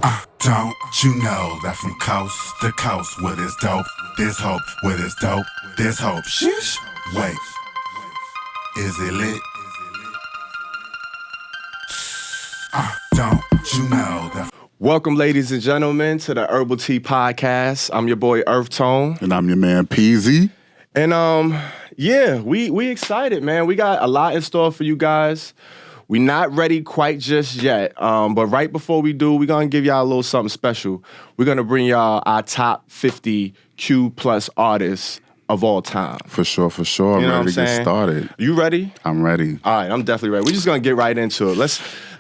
Don't you know that from coast to coast, where there's dope, there's hope, where there's dope, there's hope. Sheesh. Wait, is it lit? Don't you know that? Welcome, ladies and gentlemen, to the Herbal Tea Podcast. I'm your boy EarthTone. And I'm your man Peasy. And we excited, man. We got a lot in store for you guys. We're not ready quite just yet, but right before we do, we're going to give y'all a little something special. We're going to bring y'all our top 50 Q plus artists of all time. For sure. I'm ready to get started. You ready? I'm ready. All right, I'm definitely ready. We're just going to get right into it.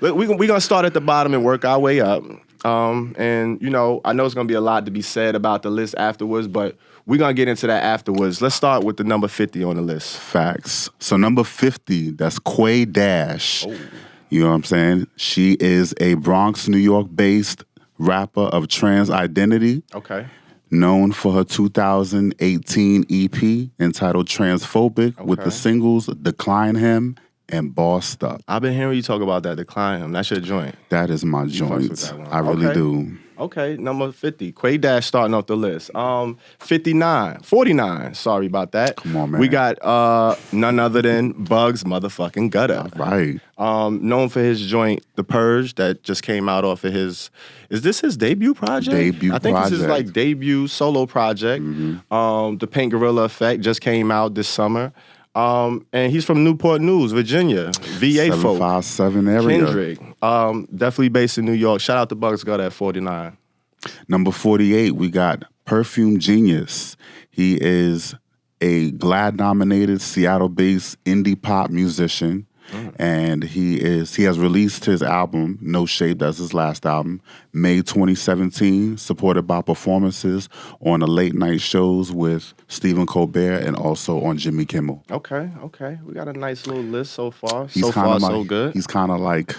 We're going to start at the bottom and work our way up. And, you know, I know it's going to be a lot to be said about the list afterwards, but we're going to get into that afterwards. Let's start with the number 50 on the list. Facts. So number 50, that's Quay Dash. Oh. You know what I'm saying? She is a Bronx, New York-based rapper of trans identity. Okay. Known for her 2018 EP entitled Transphobic with the singles Decline Him and Bossed Up. I've been hearing you talk about that, Decline Him. That's your joint. That is my joint. I really do. Okay, number 50. Quay Dash starting off the list. 49. Sorry about that. Come on, man. We got none other than Bugs motherfucking Gutter. Right. Known for his joint, The Purge, that just came out off of his... Is this his debut project? I think this is like debut solo project. Mm-hmm. The Pink Gorilla Effect just came out this summer. And he's from Newport News, Virginia. VA folk. 757 area. Kendrick. Definitely based in New York. Shout out to Bugs Gutter at 49. Number 48, we got Perfume Genius. He is a GLAAD-nominated Seattle-based indie pop musician. And he has released his album, No Shape, that's his last album, May 2017, supported by performances on the late night shows with Stephen Colbert and also on Jimmy Kimmel. Okay. We got a nice little list so far. So good. He's kind of like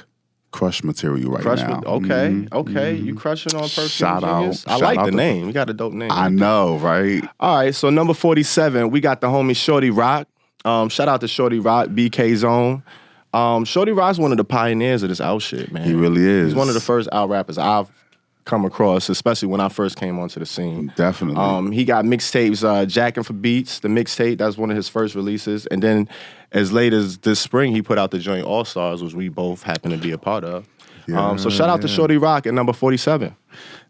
crush material now. Okay. You crushing on Perfume Shout Genius? out. I like the name. You got a dope name. I know, right? All right, so number 47, we got the homie Shorty Rock. Shout out to Shorty Rock, BK Zone. Shorty Rock's one of the pioneers of this out shit, man. He really is. He's one of the first out rappers I've come across, especially when I first came onto the scene. Definitely. He got mixtapes, Jackin' for Beats, the mixtape, that's one of his first releases. And then as late as this spring, he put out the joint All Stars, which we both happen to be a part of. So shout out to Shorty Rock at number 47.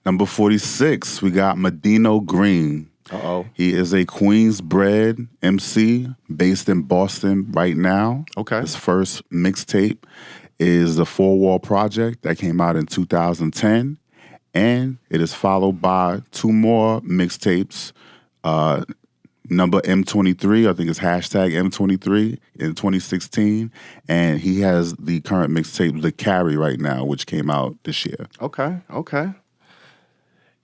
Number 46, we got Medino Green. Uh-oh. He is a Queens-bred MC based in Boston right now. Okay. His first mixtape is the Four Wall Project that came out in 2010. And it is followed by two more mixtapes. Number M23, I think it's hashtag M23 in 2016. And he has the current mixtape, The Carry, right now, which came out this year. Okay.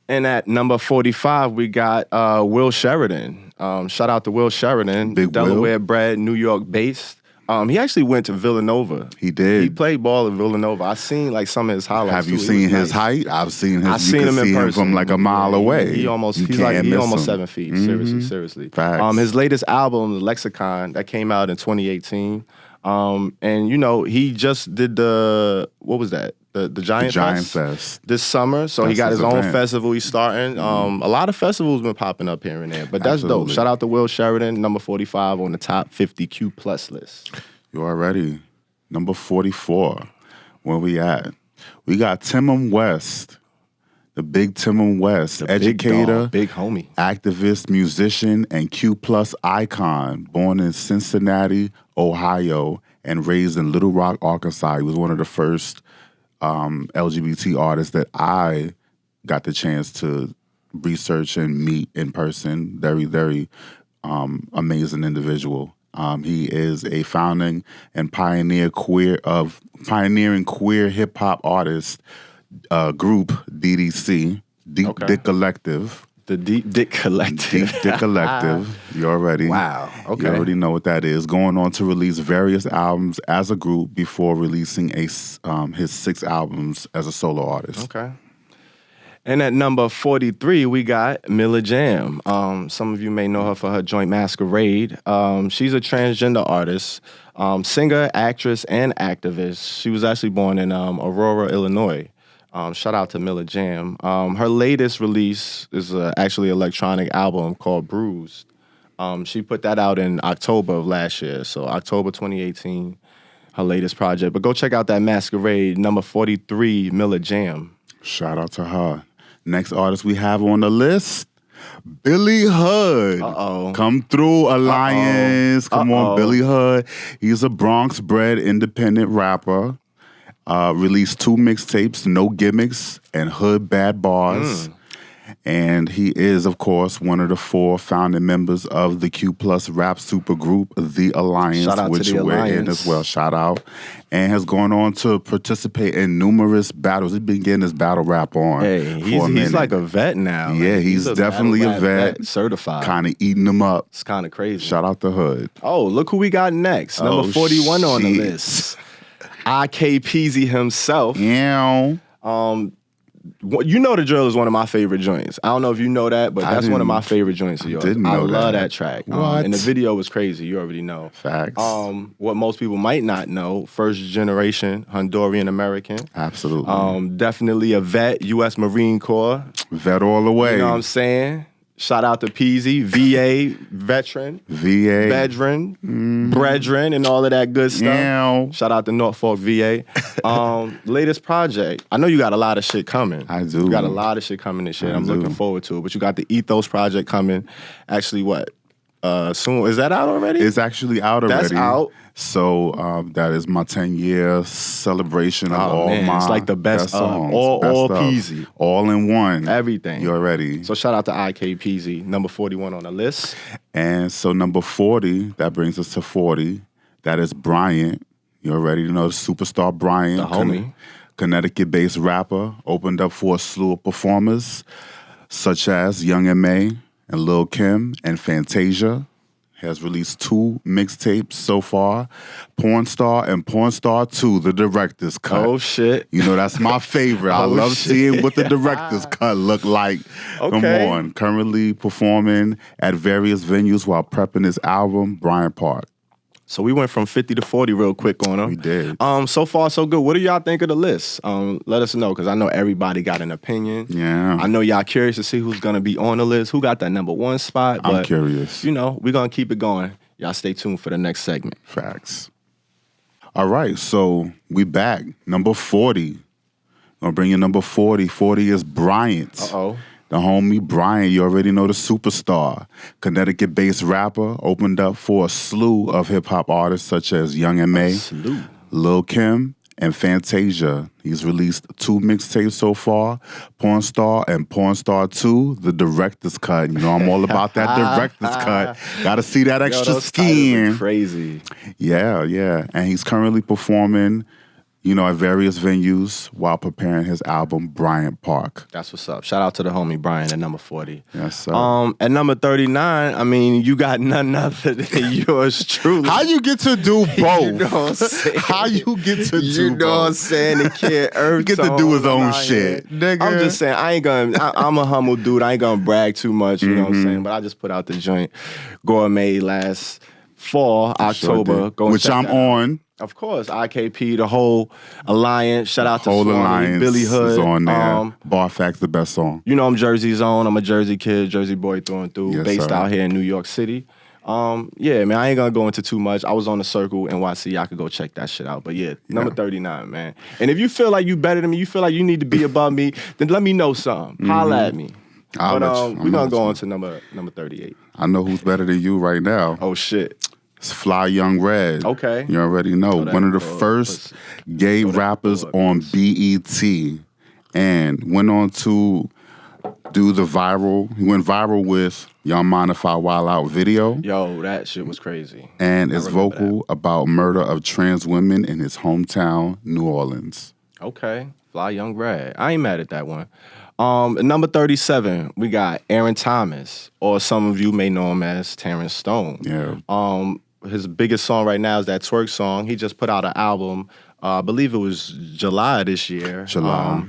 And at number 45, we got Will Sheridan. Shout out to Will Sheridan, Big Delaware-bred, New York-based. He actually went to Villanova. He did. He played ball in Villanova. I seen like some of his highlights. Have you seen his height? I've seen his. I seen him in person from like a mile away. He's almost 7 feet. Seriously. Facts. His latest album, The Lexicon, that came out in 2018. And you know, he just did what was that? The Giant Fest this summer. So he got his own festival he's starting. A lot of festivals been popping up here and there. But that's dope. Shout out to Will Sheridan, number 45 on the top 50 Q plus list. You already. Number 44. Where we at? We got Timon West. The big Timon West. Educator. Big homie. Activist, musician, and Q plus icon. Born in Cincinnati, Ohio, and raised in Little Rock, Arkansas. He was one of the first LGBT artists that I got the chance to research and meet in person. Very, very amazing individual. He is a founding and pioneering queer hip hop artist group, DDC, Deep Dick Collective. The Deep Dick Collective. Deep Dick Collective. You already. Wow. Okay. You already know what that is. Going on to release various albums as a group before releasing his 6 albums as a solo artist. Okay. And at number 43, we got Milla Jam. Some of you may know her for her joint Masquerade. She's a transgender artist, singer, actress, and activist. She was actually born in Aurora, Illinois. Shout out to Miller Jam. Her latest release is actually an electronic album called Bruised. She put that out in October of last year, so October 2018, her latest project. But go check out that Masquerade, number 43, Miller Jam. Shout out to her. Next artist we have on the list, Billy Hood. Come through, Alliance. Come on, Billy Hood. He's a Bronx-bred independent rapper. Released 2 mixtapes, No Gimmicks and Hood Bad Bars. And he is, of course, one of the 4 founding members of the Q+ rap supergroup, The Alliance, which we're in as well. Shout out. And has gone on to participate in numerous battles. He's been getting his battle rap on for a minute. He's like a vet now. Yeah, he's definitely a vet. Certified. Kind of eating them up. It's kind of crazy. Shout out to Hood. Oh, look who we got next. Number 41 on the list. I.K.P himself. Yeah. You know the drill is one of my favorite joints. I don't know if you know that, but that's one of my favorite joints of yours. I love that track. What? And the video was crazy. You already know. Facts. What most people might not know, first generation Honduran American. Absolutely. Definitely a vet, U.S. Marine Corps. Vet all the way. You know what I'm saying? Shout out to Peasy, VA veteran, brethren, and all of that good stuff. Yeah. Shout out to Norfolk, VA. Latest project. I know you got a lot of shit coming. I do. You got a lot of shit coming this year. I'm looking forward to it. But you got the Ethos project coming. Actually, what? Soon. Is that out already? It's actually out already. That's out. So that is my 10-year celebration of all my it's like the best songs. All Peasy. All in one. Everything. You're ready. So shout out to I.K.P, number 41 on the list. And so number 40, that brings us to 40. That is Bryant. You already know the superstar Bryant. The homie. Connecticut-based rapper. Opened up for a slew of performers such as Young M.A. and Lil' Kim and Fantasia. Has released 2 mixtapes so far, Porn Star and Porn Star 2, the director's cut. Oh, shit. You know, that's my favorite. I love seeing what the director's cut look like. Okay. Come on. Currently performing at various venues while prepping his album, Bryant Park. So we went from 50 to 40 real quick on them. We did. So far, so good. What do y'all think of the list? Let us know, because I know everybody got an opinion. Yeah. I know y'all curious to see who's going to be on the list, who got that number 1 spot. I'm curious. You know, we're going to keep it going. Y'all stay tuned for the next segment. Facts. All right, so we back. Number 40. Gonna bring you number 40. 40 is Bryant. The homie Bryant, you already know the superstar. Connecticut-based rapper, opened up for a slew of hip-hop artists such as Young M.A., Lil' Kim, and Fantasia. He's released 2 mixtapes so far, Porn Star and Porn Star 2, the director's cut. You know I'm all about that director's cut. Gotta see that extra skin. Crazy. Yeah. And he's currently performing, you know, at various venues while preparing his album, Bryant Park. That's what's up. Shout out to the homie Brian at number 40. Yes, sir. At number 39, I mean, you got none other than yours truly. How you get to do both? You know what I'm saying? How you get to do both? You know what I'm saying? The kid EarthTone. He get to do his own shit. Nigga. I'm just saying, I'm a humble dude. I ain't gonna brag too much, you know what I'm saying? But I just put out the joint Gourmet last fall, October. Sure, which I'm on. Of course, I.K.P, the whole Alliance. Shout out to whole Swanee, Alliance Billy Hood. Is on there. Bar Facts, the best song. You know I'm Jersey's own. I'm a Jersey kid, Jersey boy through and through, yes, based sir. out here in New York City. Yeah, man, I ain't gonna go into too much. I was on the Circle NYC. I could go check that shit out. But yeah, number 39, man. And if you feel like you better than me, you feel like you need to be above me, then let me know something. Holla at me. We're gonna go on to number 38. I know who's better than you right now. Oh shit. It's Fly Young Red. Okay. You already know. One of the first gay rappers on BET, and went on to do the viral. He went viral with Y'all Mind If I Wild Out video. Yo, that shit was crazy. And is vocal about murder of trans women in his hometown, New Orleans. Okay. Fly Young Red. I ain't mad at that one. At number 37, we got Aaron Thomas, or some of you may know him as Terrence Stone. Yeah. His biggest song right now is that Twerk song. He just put out an album, I believe it was July this year. July.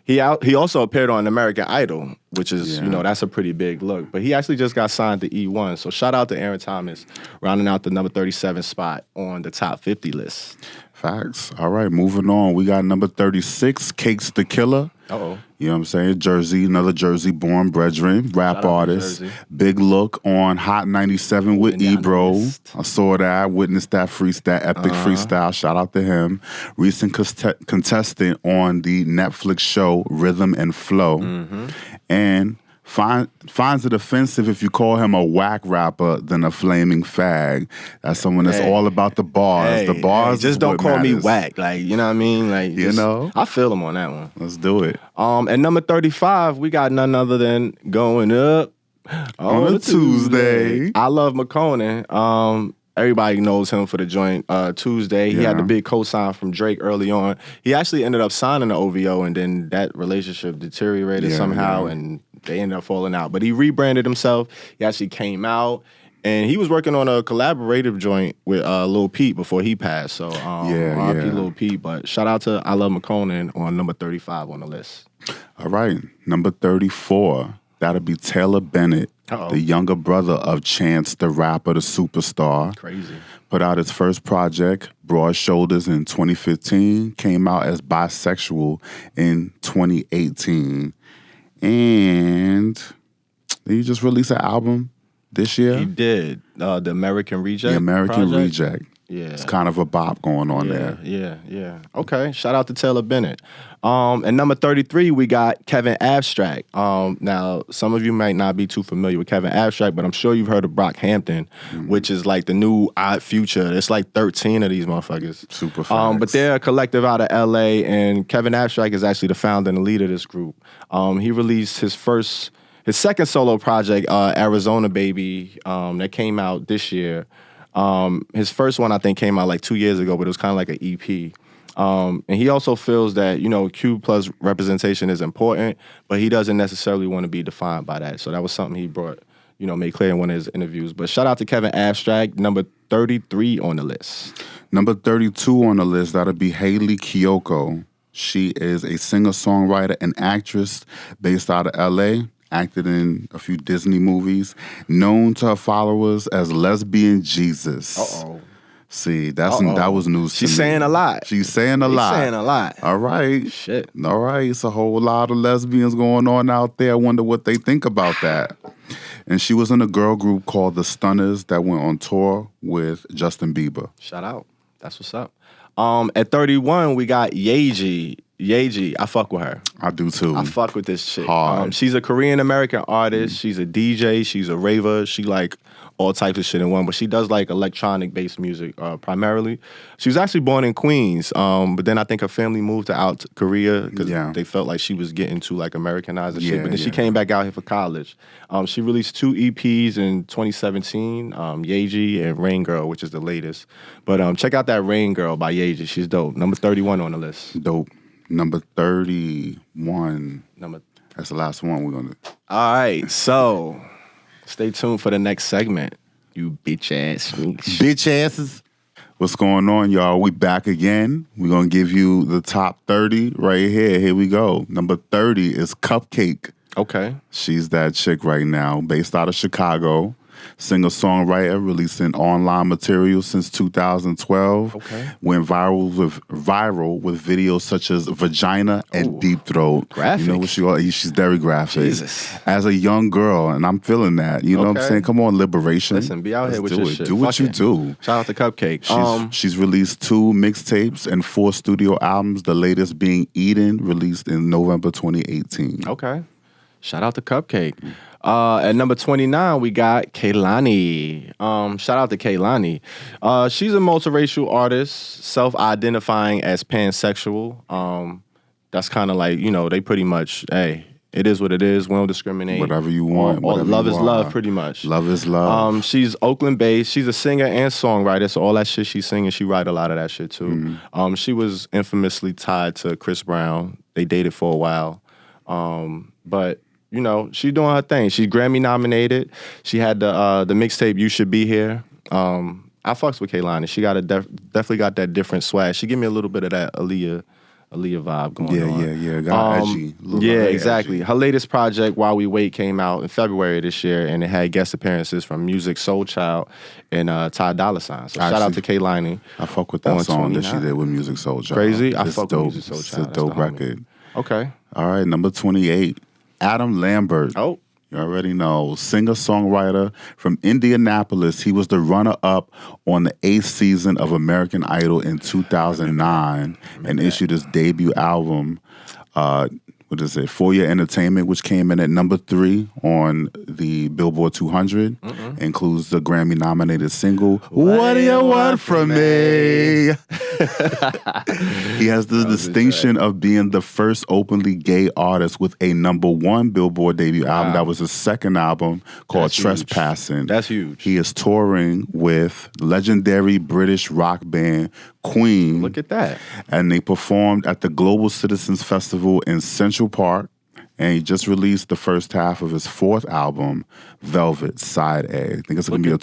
He also appeared on American Idol, which is, that's a pretty big look. But he actually just got signed to E1. So shout out to Aaron Thomas, rounding out the number 37 spot on the top 50 list. Facts. All right, moving on. We got number 36, Cakes the Killer. Uh-oh. You know what I'm saying? Jersey, another Jersey-born brethren, rap artist. Big look on Hot 97 with Ebro. I saw that, witnessed that epic freestyle. Shout out to him. Recent contestant on the Netflix show Rhythm and Flow. Mm-hmm. And finds it offensive if you call him a whack rapper than a flaming fag. That's someone that's all about the bars. The bars just don't call me whack. Like, you know what I mean? Like, I feel him on that one. Let's do it. At number 35, we got none other than Going Up on a Tuesday. I love McConan. Everybody knows him for the joint Tuesday. He had the big cosign from Drake early on. He actually ended up signing the OVO, and then that relationship deteriorated somehow, and they ended up falling out. But he rebranded himself. He actually came out, and he was working on a collaborative joint with Lil Peep before he passed. So R.I.P. Lil Peep. But shout out to I Love McConan on number 35 on the list. All right, number 34. That'll be Taylor Bennett, the younger brother of Chance the Rapper, the superstar. Crazy. Put out his first project, Broad Shoulders, in 2015. Came out as bisexual in 2018. And he just released an album this year. He did. The American Reject. The American project? Reject. Yeah. It's kind of a bop going on there. Yeah. Okay. Shout out to Taylor Bennett. And number 33, we got Kevin Abstract. Now, some of you might not be too familiar with Kevin Abstract, but I'm sure you've heard of Brockhampton, which is like the new Odd Future. It's like 13 of these motherfuckers. Super facts. But they're a collective out of LA, and Kevin Abstract is actually the founder and the leader of this group. He released his second solo project, Arizona Baby, that came out this year. His first one, I think, came out like 2 years ago, but it was kind of like an EP. And he also feels that, Q plus representation is important, but he doesn't necessarily want to be defined by that. So that was something he brought, made clear in one of his interviews. But shout out to Kevin Abstract, number 33 on the list. Number 32 on the list, that'll be Haley Kiyoko. She is a singer-songwriter and actress based out of L.A., acted in a few Disney movies, known to her followers as Lesbian Jesus. Uh-oh. See, that was news to me. She's saying a lot. She's saying a lot. All right. Shit. All right. It's a whole lot of lesbians going on out there. I wonder what they think about that. And she was in a girl group called The Stunners that went on tour with Justin Bieber. Shout out. That's what's up. At 31, we got Yeji. I fuck with her. I do too. I fuck with this chick. Hard. She's a Korean-American artist. She's a DJ. She's a raver. She like all types of shit in one, but she does like electronic-based music primarily. She was actually born in Queens, but then I think her family moved her out to Korea because they felt like she was getting too like Americanized and shit. But then she came back out here for college. She released 2 EPs in 2017, Yeji and Rain Girl, which is the latest. But check out that Rain Girl by Yeji. She's dope. Number 31 on the list. Dope. Number 31. That's the last one we're going to... All right, so stay tuned for the next segment, you bitch ass. Bitch asses. What's going on, y'all? We back again. We're going to give you the top 30 right here. Here we go. Number 30 is Cupcake. Okay. She's that chick right now, based out of Chicago. Singer-songwriter, releasing online material since 2012. Okay. Went viral with videos such as Vagina and Deep Throat. Graphic. You know what she's very graphic. Jesus. As a young girl, and I'm feeling that. You know what I'm saying? Come on, liberation. Listen, be out here with your shit. Do what you do. Shout out to Cupcake. She's released 2 mixtapes and 4 studio albums, the latest being Eden, released in November 2018. Okay. Shout out to Cupcake. At number 29, we got Kehlani. Shout out to Kehlani. She's a multiracial artist, self-identifying as pansexual. That's kind of like, they pretty much, hey, it is what it is. We don't discriminate. Whatever you want. Love is love, pretty much. Love is love. She's Oakland-based. She's a singer and songwriter, so all that shit she's singing, she write a lot of that shit, too. She was infamously tied to Chris Brown. They dated for a while. But... she's doing her thing. She's Grammy nominated. She had the mixtape You Should Be Here. I fucks with Kehlani. She got definitely got that different swag. She give me a little bit of that Aaliyah Aaliyah vibe going on. Yeah. Got edgy. Exactly. Her latest project, While We Wait, came out in February of this year, and it had guest appearances from Music Soul Child and Ty Dolla $ign. So shout out to Kehlani. I fuck with that song that she did with Music Soul Child. Crazy? I fuck with Music Soul Child. It's a dope record. Okay. All right, number 28, Adam Lambert. Oh. You already know. Singer-songwriter from Indianapolis. He was the runner-up on the 8th season of American Idol in 2009 and issued his debut album, For Your Entertainment, which came in at number 3 on the Billboard 200. Includes the Grammy-nominated single, What Do You Want From Me? He has the distinction of being the first openly gay artist with a number 1 Billboard debut album. That was his second album called Trespassing. That's huge. He is touring with legendary British rock band Queen. Look at that. And they performed at the Global Citizens Festival in Central Park. And he just released the first half of his 4th album, Velvet Side A. I think it's going to be a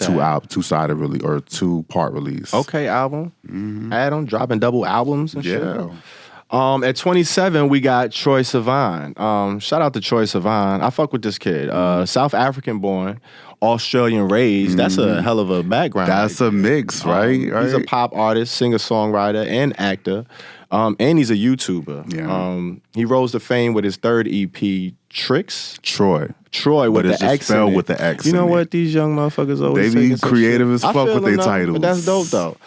two-sided release or 2-part release. Okay, album. Adam dropping double albums and shit. At 27, we got Troye Sivan. Shout out to Troye Sivan. I fuck with this kid. South African born, Australian raised. That's a hell of a background. That's a mix, right? He's a pop artist, singer-songwriter, and actor. And he's a YouTuber. Yeah. He rose to fame with his 3rd EP, Tricks. Troy with the X spelled with the X. You know what? These young motherfuckers always they be creative as fuck with their titles. But that's dope though.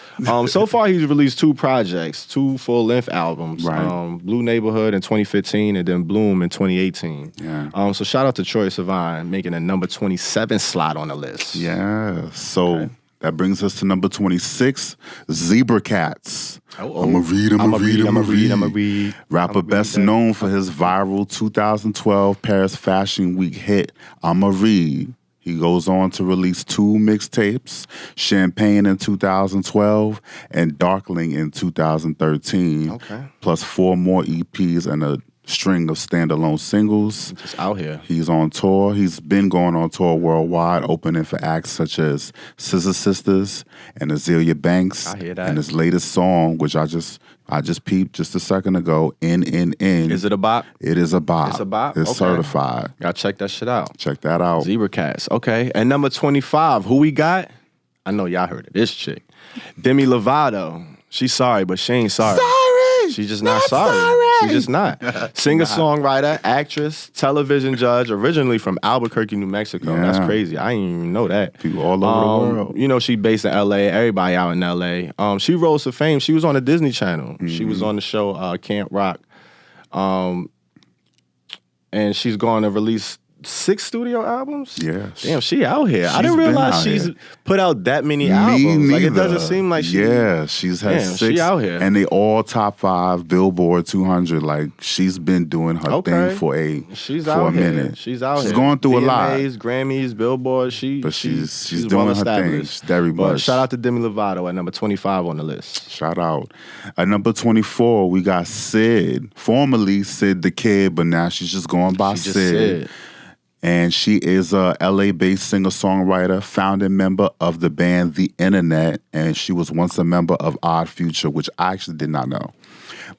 So far he's released 2 projects, 2 full-length albums. Right. Blue Neighborhood in 2015 and then Bloom in 2018. Yeah. So shout out to Troye Sivan making a number 27 slot on the list. Yeah. So that brings us to number 26, Zebra Cats. I'ma read. Rapper best known for his viral 2012 Paris Fashion Week hit, I'ma Read. He goes on to release 2 mixtapes, Champagne in 2012 and Darkling in 2013. Okay. Plus 4 more EPs and a string of standalone singles. Just out here. He's on tour. He's been going on tour worldwide, opening for acts such as Scissor Sisters and Azealia Banks. I hear that. And his latest song, which I just peeped just a second ago, N. Is it a bop? It is a bop. It's a bop? It's certified. Gotta check that shit out. Check that out. Zebra Cats. Okay. And number 25, who we got? I know y'all heard of this chick. Demi Lovato. She's sorry, but she ain't sorry. She's just not sorry. She's just not. Singer-songwriter, actress, television judge, originally from Albuquerque, New Mexico. Yeah. That's crazy. I didn't even know that. People all over the world. You know, she based in L.A. Everybody out in L.A. She rose to fame. She was on the Disney Channel. She was on the show Camp Rock. And she's going to release 6 studio albums? Yeah. Damn, she out here. I didn't realize she's put out that many albums. Neither. Like, it doesn't seem like she... Yeah, she's had 6. She out here. And they all top 5 Billboard 200. Like, she's been doing her thing for a minute. She's out here. She's going through a lot. Grammys, Billboard. She's doing her thing. Very much. But shout out to Demi Lovato at number 25 on the list. Shout out. At number 24, we got Sid. Formerly Sid the Kid, but now she's just going by Sid. And she is a LA-based singer-songwriter, founding member of the band The Internet, and she was once a member of Odd Future, which I actually did not know.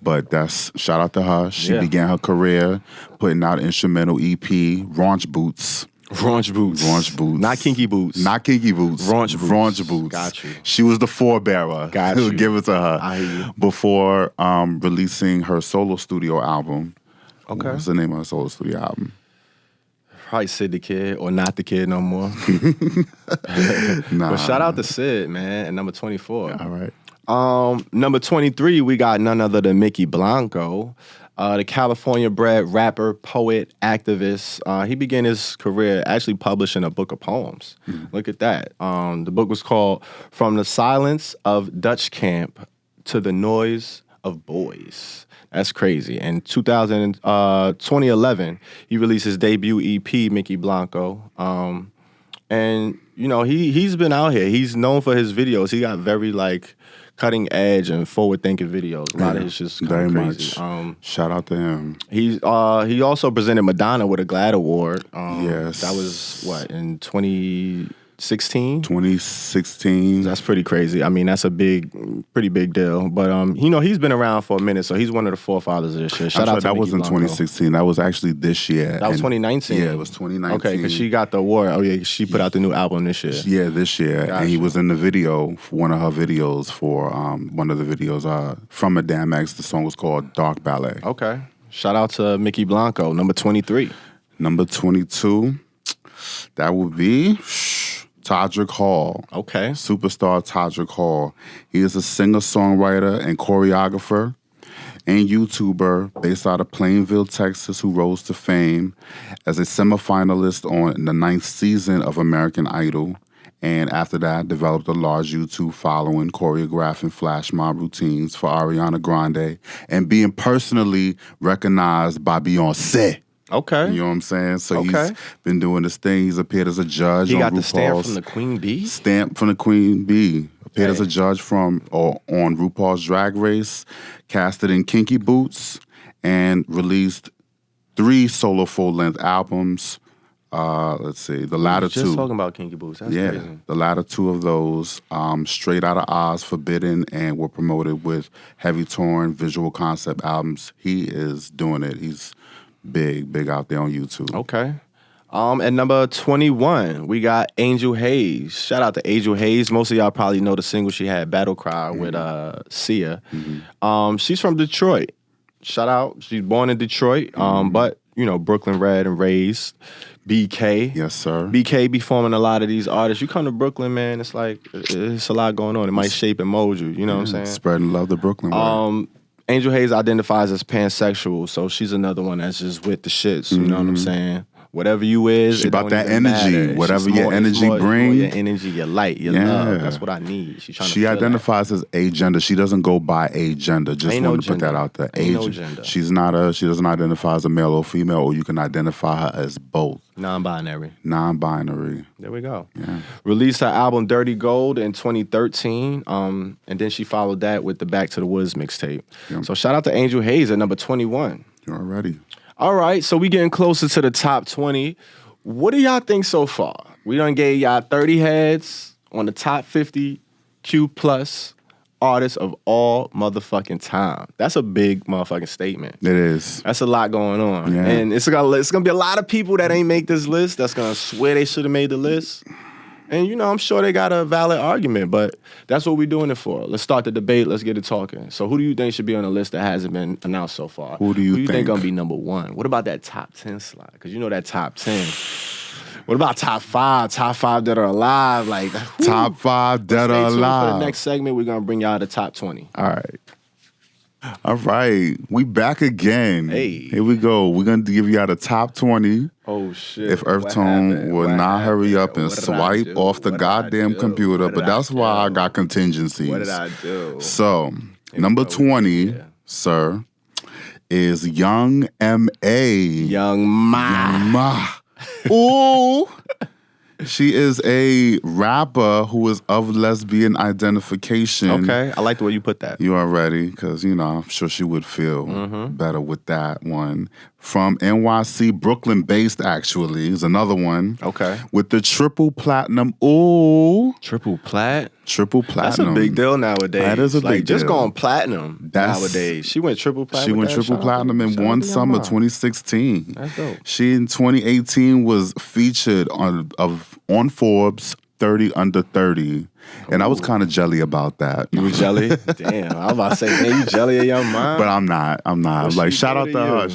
But that's shout out to her. She began her career putting out instrumental EP, Raunch Boots. Raunch Boots. Not Kinky Boots. Raunch Boots. Got you. She was the forebearer. Got you. Give it to her. I hear you. Before releasing her solo studio album. Okay. What's the name of her solo studio album? Probably Sid the Kid or Not the Kid no more. Nah. But shout out to Sid, man, at number 24. All right. Number 23, we got none other than Mickey Blanco, the California-bred rapper, poet, activist. He began his career actually publishing a book of poems. Look at that. The book was called From the Silence of Dutch Camp to the Noise of Boys. That's crazy. In 2011, he released his debut EP, Mickey Blanco. And, you know, he's been out here. He's known for his videos. He got very, like, cutting edge and forward-thinking videos. A lot of his just kind of crazy. Much. Shout out to him. He also presented Madonna with a GLAAD Award. Yes. That was, what, in 20... 2016? 2016. That's pretty crazy. I mean, that's a pretty big deal. But, he's been around for a minute, so he's one of the forefathers of this shit. Shout out to that Mickey wasn't Blanco. 2016. That was actually this year. That was 2019? Yeah, it was 2019. Okay, because she got the award. Oh, yeah, she put out the new album this year. Yeah, this year. Gotcha. And he was in the video, one of her videos for one of the videos from Madame X. The song was called Dark Ballet. Okay. Shout out to Mickey Blanco, number 23. Number 22, that would be Todrick Hall. Okay. Superstar Todrick Hall. He is a singer-songwriter and choreographer and YouTuber based out of Plainville, Texas, who rose to fame as a semifinalist on the 9th season of American Idol. And after that, developed a large YouTube following, choreographing flash mob routines for Ariana Grande and being personally recognized by Beyonce. Okay. You know what I'm saying? So he's been doing this thing. He's appeared as a judge on RuPaul's. He got the stamp from the Queen Bee? Stamp from the Queen Bee. Appeared as a judge on RuPaul's Drag Race, casted in Kinky Boots, and released 3 solo full-length albums. Let's see, the latter two. Just talking about Kinky Boots. That's crazy. The latter 2 of those, Straight Outta Oz, Forbidden, and were promoted with Heavy Torn visual concept albums. He is doing it. He's big out there on YouTube. Okay. At number 21, we got Angel Hayes. Shout out to Angel Hayes. Most of y'all probably know the single she had, Battle Cry, with Sia. Mm-hmm. She's from Detroit. Shout out. She's born in Detroit, but, Brooklyn bred and raised. BK. Yes, sir. BK be forming a lot of these artists. You come to Brooklyn, man, it's like, it's a lot going on. It might shape and mold you, you know what I'm saying? Spreading love to Brooklyn. Angel Hayes identifies as pansexual, so she's another one that's just with the shits, you know what I'm saying? Whatever you is, she about that energy. Matter. Whatever your energy bring. Your energy, your light, your love. That's what I need. She identifies as agender. She doesn't go by agender. Just want to put that out there. Ain't no gender. She doesn't identify as a male or female, or you can identify her as both. Non-binary. There we go. Yeah. Released her album Dirty Gold in 2013, and then she followed that with the Back to the Woods mixtape. Yep. So shout out to Angel Hayes at number 21. You're already. All right, so we getting closer to the top 20. What do y'all think so far? We done gave y'all 30 heads on the top 50 Q+ artists of all motherfucking time. That's a big motherfucking statement. It is. That's a lot going on. Yeah. And it's gonna be a lot of people that ain't make this list that's gonna swear they should have made the list. And, I'm sure they got a valid argument, but that's what we're doing it for. Let's start the debate. Let's get it talking. So who do you think should be on the list that hasn't been announced so far? Who do you think gonna be number 1? What about that top 10 slot? Because that top 10. What about top 5? Top 5 that are alive? Like top 5 that are alive. For the next segment, we're gonna bring y'all the top 20. All right. We back again. Hey. Here we go. We're going to give y'all the top 20. Oh, shit. If EarthTone will not hurry up and swipe off the goddamn computer. But that's why I got contingencies. What did I do? So, number 20, sir, is Young M.A. Young Ma. Ooh. She is a rapper who is of lesbian identification. Okay, I like the way you put that. You are ready, because, I'm sure she would feel better with that one. From NYC, Brooklyn-based, actually, is another one. Okay. With the triple platinum. Ooh. Triple plat? Triple platinum. That's a big deal nowadays. That is a big deal. Just going platinum nowadays. She went triple platinum. She went triple platinum in one summer, 2016. That's dope. She, in 2018, was featured on Forbes 30 Under 30. And I was kind of jelly about that. You were jelly? Damn, I was about to say, man, you jelly of your mind? But I'm not. Well, like, shout out to her.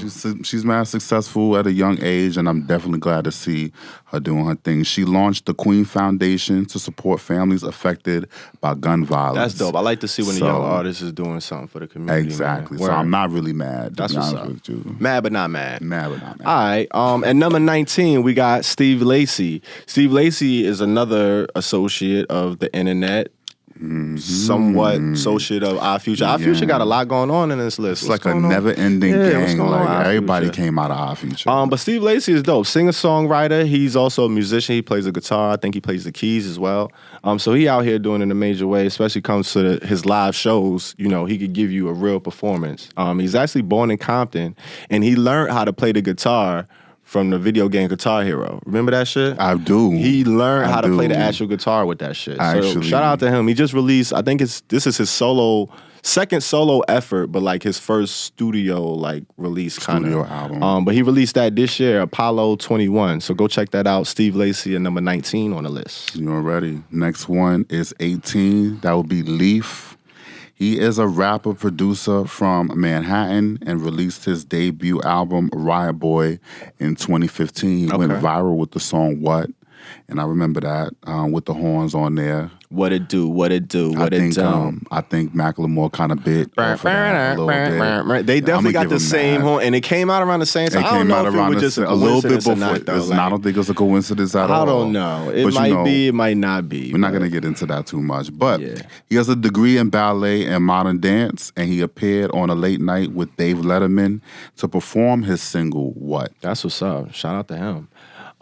She's mad successful at a young age, and I'm definitely glad to see her doing her thing. She launched the Queen Foundation to support families affected by gun violence. That's dope. I like to see when a young artist is doing something for the community. Exactly. So I'm not really mad, to be honest with you. Mad but not mad. Mad but not mad. All right. At number 19, we got Steve Lacy. Steve Lacy is another associate of the internet. Somewhat associate of Our Future. Our Future got a lot going on in this list. It's like a never-ending gang. Like, everybody came out of Our Future. But Steve Lacy is dope. Singer-songwriter. He's also a musician. He plays the guitar. I think he plays the keys as well. So he out here doing it in a major way, especially comes to his live shows. He could give you a real performance. He's actually born in Compton, and he learned how to play the guitar from the video game Guitar Hero. Remember that shit? I do. He learned how to play the actual guitar with that shit. So shout out to him. He just released, I think this is his second solo effort, but like his first studio like release kind of album. But he released that this year, Apollo 21. So go check that out. Steve Lacy at number 19 on the list. You already. Next one is 18. That would be Leaf. He is a rapper producer from Manhattan and released his debut album Riot Boy in 2015. He went viral with the song What? And I remember that with the horns on there. What it do, what it do, what it do. I think Macklemore kind of bit off of that a little bit. They definitely got the same horn, and it came out around the same time. I don't know if it was just a little bit before. I don't think it was a coincidence at all. I don't know. It might be, it might not be. We're not going to get into that too much. But he has a degree in ballet and modern dance, and he appeared on a late night with Dave Letterman to perform his single, What? That's what's up. Shout out to him.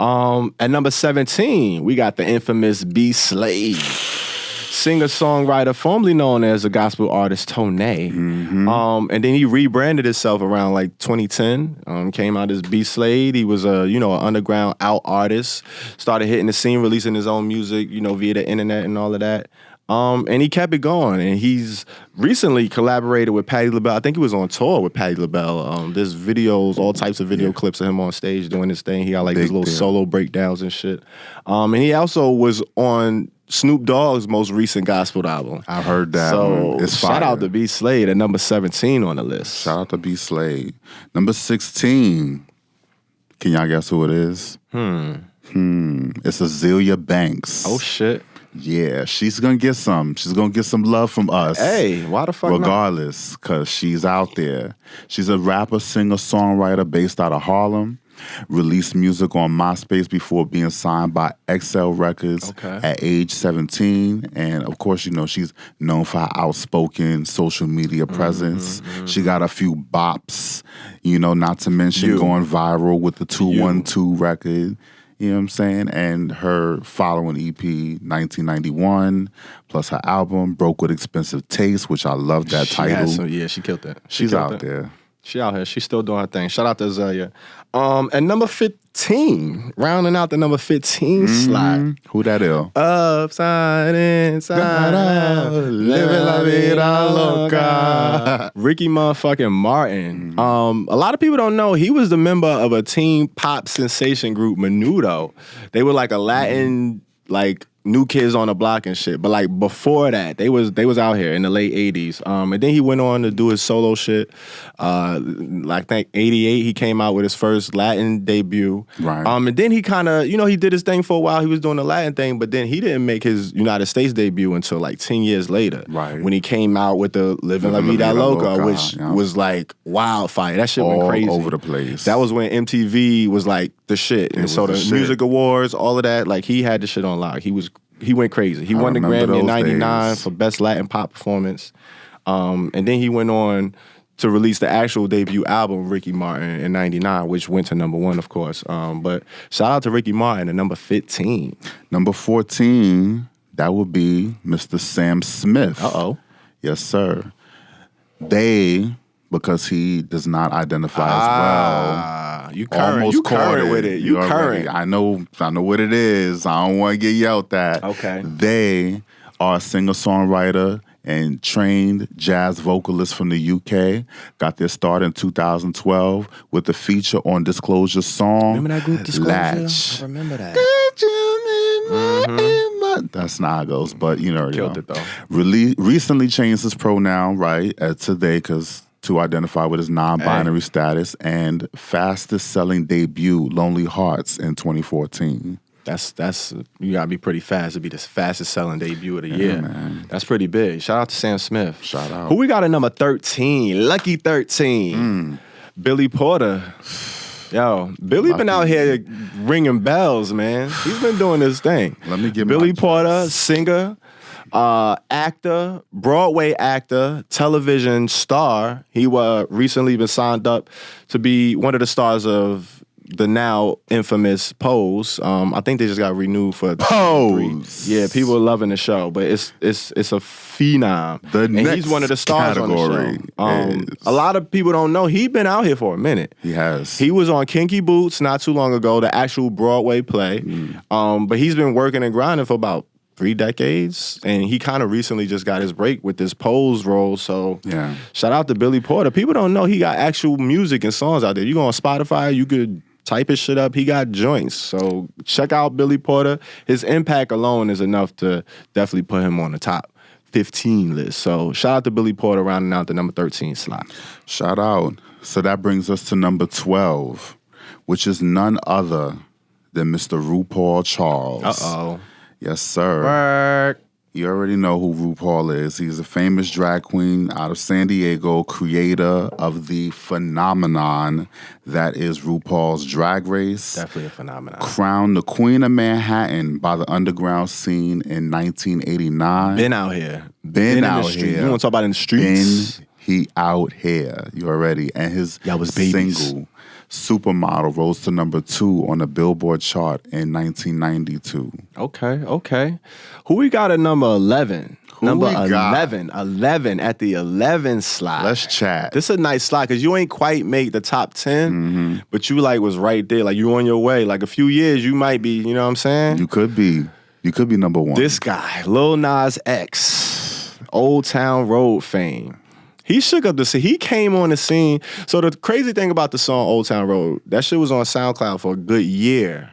At number 17, we got the infamous B. Slade, singer-songwriter formerly known as a gospel artist, Tone. And then he rebranded himself around like 2010. Came out as B. Slade. He was an underground out artist. Started hitting the scene, releasing his own music, via the internet and all of that. And he kept it going, and he's recently collaborated with Patti LaBelle. I think he was on tour with Patti LaBelle. There's videos, all types of video clips of him on stage doing his thing. He got like these little solo breakdowns and shit. And he also was on Snoop Dogg's most recent gospel album. I've heard that. So it's fire. Shout out to B. Slade at number 17 on the list. Shout out to B. Slade. Number 16. Can y'all guess who it is? It's Azealia Banks. Oh shit. Yeah, she's gonna get some. She's gonna get some love from us. Hey, why the fuck regardless, because she's out there. She's a rapper, singer, songwriter based out of Harlem. Released music on MySpace before being signed by XL Records at age 17. And of course, she's known for her outspoken social media presence. She got a few bops, not to mention going viral with the 212 record. You know what I'm saying? And her following EP, 1991, plus her album, Broke with Expensive Taste, which I love that title. She killed that. She's out there. She out here. She's still doing her thing. Shout out to Azealia. And number 15, rounding out the number 15 slot. Who that is? Upside, inside out, living la vida loca. Ricky motherfucking Martin. A lot of people don't know he was the member of a teen pop sensation group, Menudo. They were like a Latin, like New Kids on the Block and shit. But like before that, they was out here in the late 80s. And then he went on to do his solo shit. Like I think 88, he came out with his first Latin debut. Right. And then he kind of, he did his thing for a while. He was doing the Latin thing, but then he didn't make his United States debut until like 10 years later. Right. When he came out with the Living La Vida Loca, which was like wildfire. That shit went crazy. All over the place. That was when MTV was like the shit. And so the music awards, all of that, like he had the shit on lock. He went crazy. He won the Grammy in 99 for Best Latin Pop Performance. And then he went on to release the actual debut album, Ricky Martin, in 99, which went to number 1, of course. But shout out to Ricky Martin at number 15. Number 14, that would be Mr. Sam Smith. Yes, sir. Because he does not identify as well. You current with it. You current. I know what it is. I don't want to get yelled at. Okay. They are a singer-songwriter and trained jazz vocalist from the UK. Got their start in 2012 with a feature on Disclosure's song, Remember that group, Disclosure? Latch. I remember that. That's not how it goes, but Killed it, though. Recently changed his pronoun, right, today, because to identify with his non-binary status, and fastest selling debut, Lonely Hearts, in 2014. That's you gotta be pretty fast to be the fastest selling debut of the year. Man. That's pretty big. Shout out to Sam Smith. Shout out. Who we got at number 13? Lucky 13. Billy Porter. Yo, Billy been out here ringing bells, man. He's been doing this thing. Let me get Billy Porter, singer, actor, Broadway actor, television star. He recently been signed up to be one of the stars of the now infamous Pose. I think they just got renewed for Pose. 3. Yeah, people are loving the show, but it's a phenom. And he's one of the stars on the show. A lot of people don't know he's been out here for a minute. He has. He was on Kinky Boots not too long ago, the actual Broadway play. But he's been working and grinding for about 3 decades, and he kind of recently just got his break with this Pose role. So shout out to Billy Porter. People don't know he got actual music and songs out there. You go on Spotify, you could type his shit up. He got joints. So check out Billy Porter. His impact alone is enough to definitely put him on the top 15 list. So shout out to Billy Porter rounding out the number 13 slot. Shout out. So that brings us to number 12, which is none other than Mr. RuPaul Charles. Uh-oh. Yes, sir. Work. You already know who RuPaul is. He's a famous drag queen out of San Diego, creator of the phenomenon that is RuPaul's Drag Race. Definitely a phenomenon. Crowned the Queen of Manhattan by the underground scene in 1989. Been out here. Been out here. here. You want to talk about in the streets? He out here. You already. And his single, Supermodel, rose to number 2 on the Billboard chart in 1992. Okay. Who we got at number 11? Number 11 at the 11 slot. Let's chat. This is a nice slot because you ain't quite make the top 10, but you was right there. Like you on your way. Like a few years, you might be, you know what I'm saying? You could be number 1. This guy, Lil Nas X, Old Town Road fame. He shook up the scene. He came on the scene. So the crazy thing about the song Old Town Road, that shit was on SoundCloud for a good year.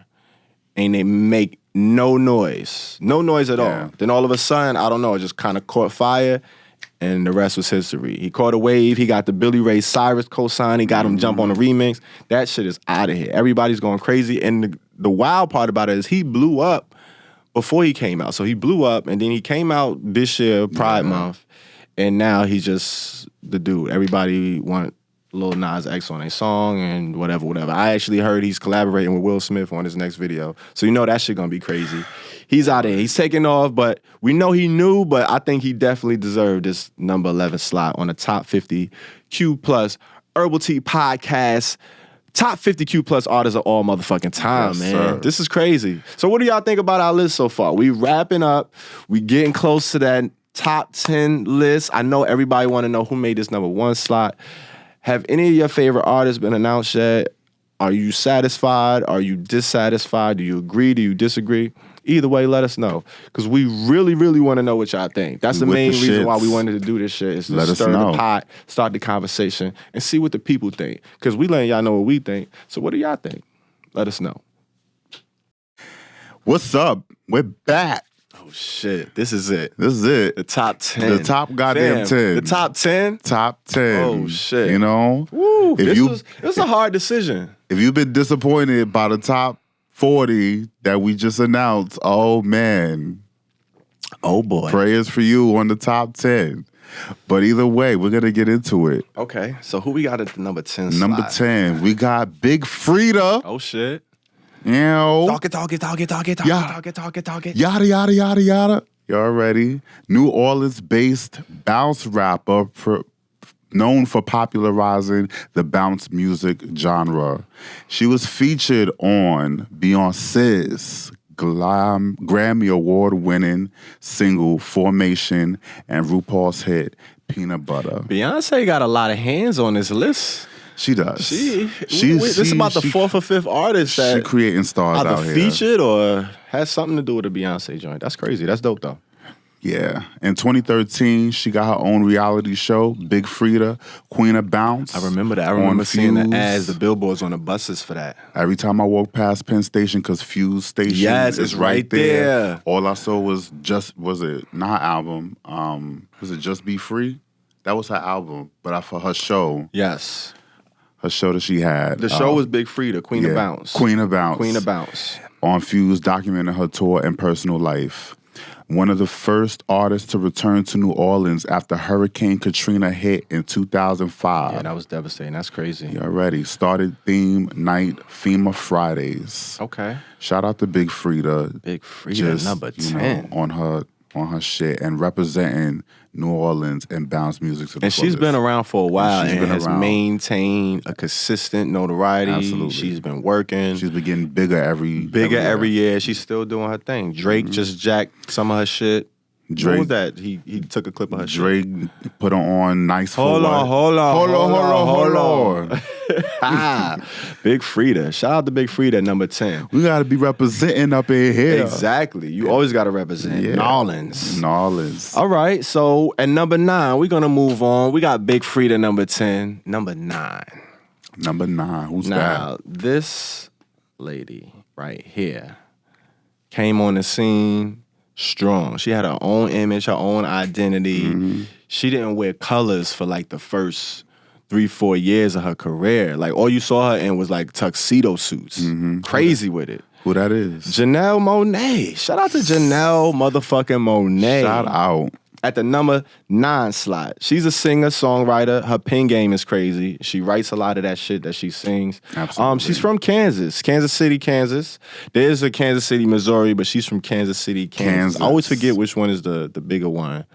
And they make no noise. No noise at all. Then all of a sudden, I don't know, it just kind of caught fire. And the rest was history. He caught a wave. He got the Billy Ray Cyrus cosign. He got him jump on the remix. That shit is out of here. Everybody's going crazy. And the wild part about it is he blew up before he came out. So he blew up, and then he came out this year, Pride Month. And now he's just the dude. Everybody want Lil Nas X on a song and whatever. I actually heard he's collaborating with Will Smith on his next video. So you know that shit gonna be crazy. He's out there. He's taking off, but we know he knew, but I think he definitely deserved this number 11 slot on the top 50 Q+ Herbal Tea Podcast. Top 50 Q+ artists of all motherfucking time, man. Sir. This is crazy. So what do y'all think about our list so far? We wrapping up. We getting close to that top 10 list. I know everybody want to know who made this number 1 slot. Have any of your favorite artists been announced yet? Are you satisfied? Are you dissatisfied? Do you agree? Do you disagree? Either way, let us know. Because we really, really want to know what y'all think. That's the main reason why we wanted to do this shit, is to stir the pot, start the conversation, and see what the people think. Because we letting y'all know what we think. So what do y'all think? Let us know. What's up? We're back. Oh, shit. This is it. The top 10. The top goddamn 10. The top 10? Top 10. Oh, shit. You know? Woo. This was a hard decision. If you've been disappointed by the top 40 that we just announced, oh, man. Oh, boy. Prayers for you on the top 10. But either way, we're going to get into it. Okay. So who we got at the number 10 slot? Number 10, we got Big Freedia. Oh, shit. You know, Talk it. Yada, yada, yada, yada. You already. New Orleans-based bounce rapper known for popularizing the bounce music genre. She was featured on Beyonce's Grammy Award-winning single Formation and RuPaul's hit Peanut Butter. Beyonce got a lot of hands on this list. She does. This is about the 4th or 5th artist that she creating stars out here. Featured or has something to do with a Beyonce joint. That's crazy. That's dope though. Yeah. In 2013, she got her own reality show, Big Freedia, Queen of Bounce. I remember that. I remember seeing the ads, the billboards on the buses for that. Every time I walk past Penn Station, because Fuse Station is right there. All I saw was not her album? Was it Just Be Free? That was her album, but for her show. Yes. Her show that she had. The show was Big Freedia, Queen of Bounce. Queen of Bounce. Queen of Bounce. On Fuse, documenting her tour and personal life. One of the first artists to return to New Orleans after Hurricane Katrina hit in 2005. Yeah, that was devastating. That's crazy. You already started theme night, FEMA Fridays. Okay. Shout out to Big Freedia. Big Freedia, number 10. On her shit and representing New Orleans, and bounce music to the And she's been around for a while and has maintained a consistent notoriety. Absolutely. She's been working. She's been getting bigger every year. She's still doing her thing. Drake just jacked some of her shit. Drake, what was that? He took a clip of her Drake shit. put her on Nice for Hold on. Big Frida. Shout out to Big Frida, number 10. We got to be representing up in here. Exactly. You always got to represent. Yeah. New Orleans. All right. So, at number 9, we're going to move on. We got Big Frida, number 10. Number 9. Who's that? Now, this lady right here came on the scene strong. She had her own image, her own identity. Mm-hmm. She didn't wear colors for like the first 3-4 years of her career. Like all you saw her in was like tuxedo suits. Mm-hmm. Crazy with it. Who that is? Janelle Monáe. Shout out to Janelle motherfucking Monáe. Shout out. At the number 9 slot. She's a singer, songwriter. Her pen game is crazy. She writes a lot of that shit that she sings. Absolutely. She's from Kansas City, Kansas. There's a Kansas City, Missouri, but she's from Kansas City, Kansas. I always forget which one is the bigger one.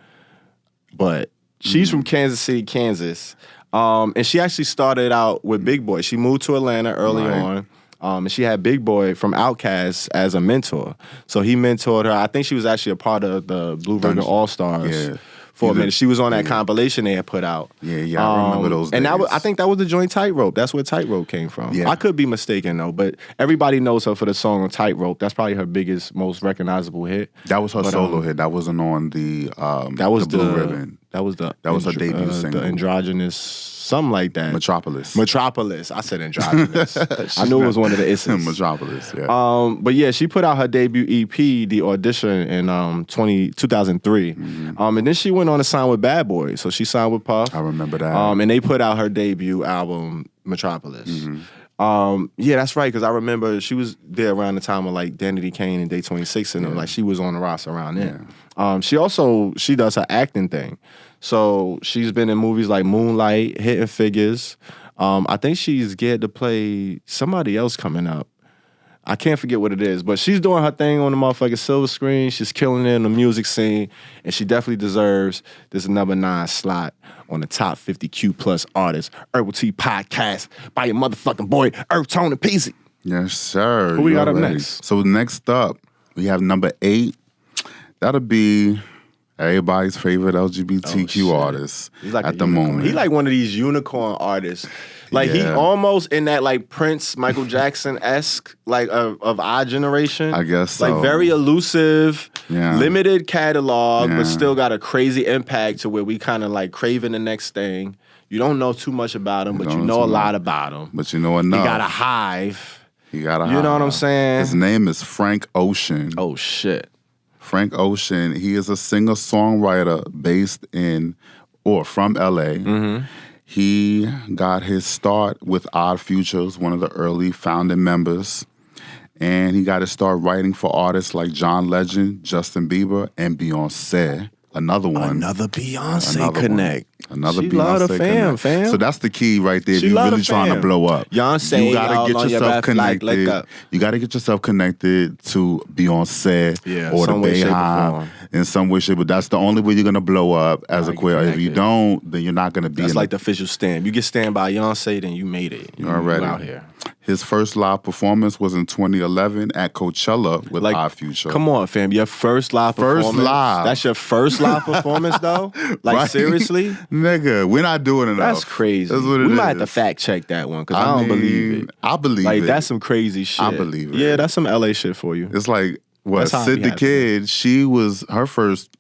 But she's from Kansas City, Kansas. And she actually started out with Big Boy. She moved to Atlanta early on. And she had Big Boy from Outkast as a mentor. So he mentored her. I think she was actually a part of the Blue Ribbon All-Stars for a minute. She was on that compilation they had put out. Yeah, I remember those days. And I think that was the joint Tightrope. That's where Tightrope came from. Yeah. I could be mistaken, though, but everybody knows her for the song Tightrope. That's probably her biggest, most recognizable hit. That was her solo hit. That wasn't on the Blue Ribbon. That was her debut single. The androgynous, something like that. Metropolis. I said androgynous. I knew it was one of the issues. Metropolis, yeah. But yeah, she put out her debut EP, The Audition, in 2003. Mm-hmm. And then she went on to sign with Bad Boy. So she signed with Puff. I remember that. And they put out her debut album, Metropolis. Mm-hmm. Yeah, that's right, because I remember she was there around the time of like Danity Kane and Day 26 and them. Like she was on the roster around then. Yeah. She does her acting thing. So she's been in movies like Moonlight, Hidden Figures. I think she's geared to play somebody else coming up. I can't forget what it is, but she's doing her thing on the motherfucking silver screen. She's killing it in the music scene, and she definitely deserves this number 9 slot on the top 50 Q+ artists. Herbal Tea Podcast by your motherfucking boy, EarthTone and Peasy. Yes, sir. Who we got up next? So next up, we have number 8. That'll be everybody's favorite LGBTQ artist at the moment. He like one of these unicorn artists. Like he almost in that like Prince, Michael Jackson-esque like of our generation. I guess so. Like very elusive, limited catalog, but still got a crazy impact to where we kind of like craving the next thing. You don't know too much about him, but you know a lot about him. But you know enough. He got a hive. You know what I'm saying? His name is Frank Ocean. Oh shit. Frank Ocean, he is a singer-songwriter from LA. Mm-hmm. He got his start with Odd Future, one of the early founding members. And he got his start writing for artists like John Legend, Justin Bieber, and Beyonce. Another one. Another Beyonce connect. Another she Beyonce love the fam. So that's the key right there. If you're really trying to blow up. Beyonce, you gotta get yourself connected. You gotta get yourself connected to Beyonce or the Bayhive in some way, shape. But that's the only way you're gonna blow up as a queer. If you don't, then you're not gonna be. That's like the official stamp. You get stamped by Beyonce, then you made it. You out here. His first live performance was in 2011 at Coachella with Odd Future. Come on, fam. Your first live performance? That's your first live performance, though? Like, right? Seriously? Nigga, we're not doing enough. That's crazy. That's what it is. We might have to fact check that one, because I don't believe it. I believe it. Like, that's some crazy shit. I believe it. Yeah, that's some LA shit for you. It's like, Sid the Kid, her first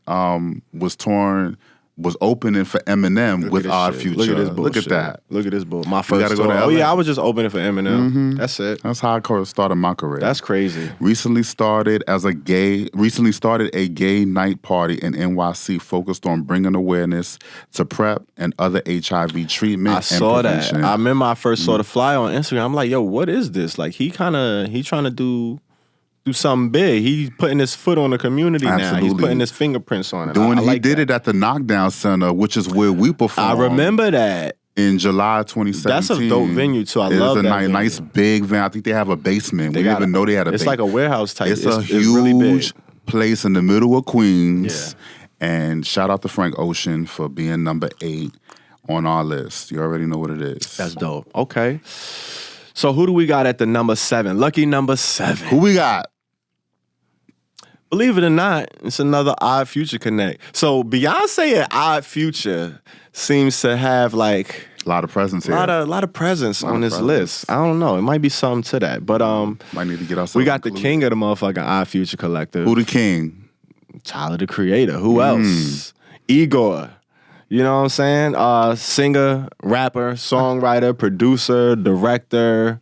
was opening for Eminem with Odd Future. Look at this bullshit. Look at that. Look at this bull. My first tour. I was just opening for Eminem. Mm-hmm. That's it. That's how I started my career. That's crazy. Recently started a gay night party in NYC focused on bringing awareness to PrEP and other HIV treatment. I saw that. I remember I first saw the flyer on Instagram. I'm like, yo, what is this? Like he trying to do something big. He's putting his foot on the community now. He's putting his fingerprints on it. He did it at the Knockdown Center, which is where we performed. I remember that. In July 2017. That's a dope venue, too. I love that venue. Nice big venue. I think they have a basement. We didn't even know they had a basement. It's like a warehouse type. It's a huge really big place in the middle of Queens. And shout out to Frank Ocean for being number 8 on our list. You already know what it is. That's dope. Okay. So who do we got at the number 7? Lucky number 7. Who we got? Believe it or not, it's another Odd Future connect. So Beyonce and Odd Future seems to have like a lot of presence here. A lot of presence on this list. I don't know. It might be something to that. But might need to get ourselves. We got the king of the motherfucking Odd Future collective. Who the king? Tyler the Creator. Who else? Igor. You know what I'm saying? Singer, rapper, songwriter, producer, director.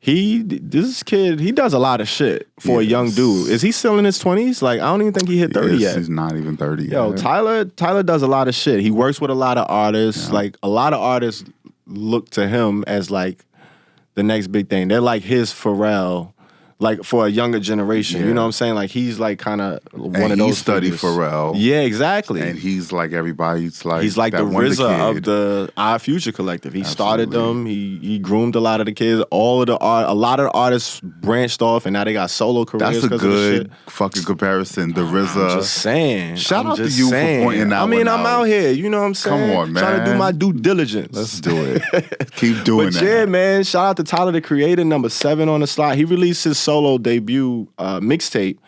This kid, he does a lot of shit for a young dude. Is he still in his 20s? Like, I don't even think he hit 30 yet. He's not even 30 yet. Yo, Tyler does a lot of shit. He works with a lot of artists. Yeah. Like, a lot of artists look to him as, like, the next big thing. They're like his Pharrell, like, for a younger generation. You know what I'm saying? Like, he's, like, kind of one of those. He studied Pharrell. Yeah, exactly. And he's like everybody's like. He's like the RZA of the Odd Future collective. He started them. He groomed a lot of the kids. A lot of the artists branched off, and now they got solo careers. That's a good fucking comparison. The RZA. I'm just saying. Shout out to you for pointing that. I mean, I'm out here. You know what I'm saying? Come on, man. Trying to do my due diligence. Let's do it. Keep doing that. But yeah, man. Shout out to Tyler the Creator, number 7 on the slot. He released his solo debut mixtape,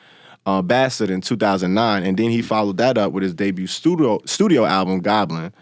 Bastard, in 2009, and then he followed that up with his debut studio album, Goblin,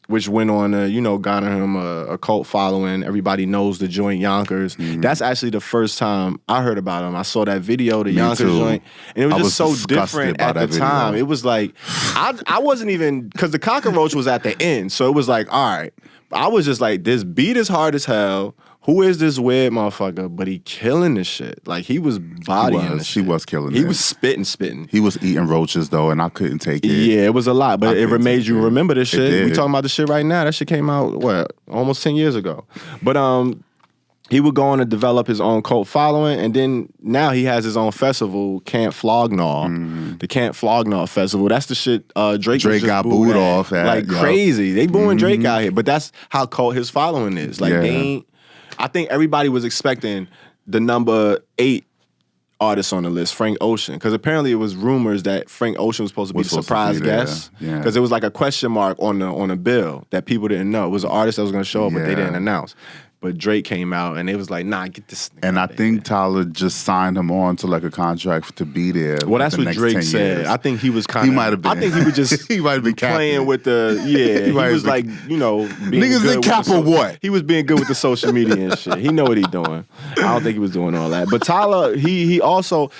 which went on to, garner him a cult following. Everybody knows the joint Yonkers. Mm-hmm. That's actually the first time I heard about him. I saw that video, the Yonkers joint, and it was just so different at the time. Video. It was like, I wasn't even, because the cockroach was at the end, so it was like, all right. I was just like, this beat is hard as hell. Who is this weird motherfucker? But he killing this shit. Like, he was bodying this shit. He was killing it. He was spitting. He was eating roaches, though, and I couldn't take it. Yeah, it was a lot, but it made you remember this shit. We talking about this shit right now. That shit came out, almost 10 years ago. But he would go on to develop his own cult following, and then now he has his own festival, Camp Flognaw. The Camp Flognaw Festival. That's the shit Drake got booed off at. Like, crazy. They booing Drake out here, but that's how cult his following is. Like, they ain't... I think everybody was expecting the number 8 artist on the list, Frank Ocean, because apparently it was rumors that Frank Ocean was supposed to be the surprise guest, because it was like a question mark on the bill that people didn't know. It was an artist that was going to show up, but they didn't announce. But Drake came out, and it was like, nah, get this nigga. And I think Tyler just signed him on to like a contract to be there. Well, that's what Drake said. Years. I think he was kind of. He might have been. I think he was just. He might have been playing with the. Yeah, he was like, being niggas good in Cap or what? He was being good with the social media and shit. He know what he doing. I don't think he was doing all that. But Tyler, he also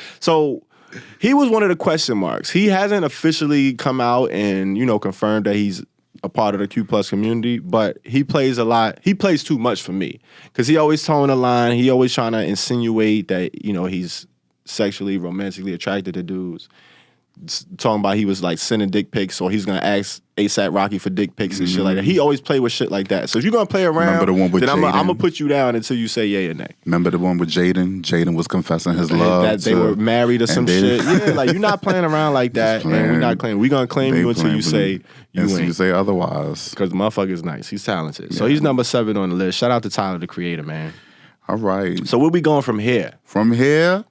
he was one of the question marks. He hasn't officially come out and confirmed that he's a part of the Q+ community, but he plays a lot. He plays too much for me because he always towing the line. He always trying to insinuate that he's sexually, romantically attracted to dudes. Talking about he was like sending dick pics, or he's gonna ask ASAP Rocky for dick pics and shit like that. He always play with shit like that. So if you're gonna play around, then I'm gonna put you down until you say yay or nay. Remember the one with Jaden? Jaden was confessing his love. That they were married or some shit. Yeah, like you're not playing around like that, and we're not claiming. We're gonna claim you until you say you ain't. You say otherwise. Because the motherfucker's nice. He's talented. Yeah. So he's number 7 on the list. Shout out to Tyler the Creator, man. All right. So where we going from here? From here,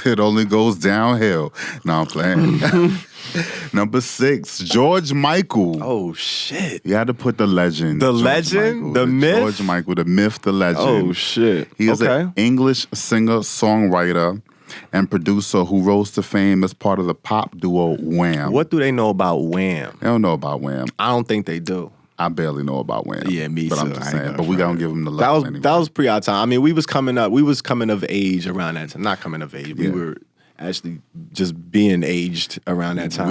it only goes downhill. No, I'm playing. Number 6, George Michael. Oh, shit. You had to put the legend. The legend? The myth? George Michael, the myth, the legend. Oh, shit. He is an English singer, songwriter, and producer who rose to fame as part of the pop duo Wham. What do they know about Wham? They don't know about Wham. I don't think they do. I barely know about Wham. Yeah, me too. But I'm just saying. But we gonna give him the love. Anyway. That was pre our time. I mean, we was coming of age around that time. Not coming of age. We were actually just being aged around that time.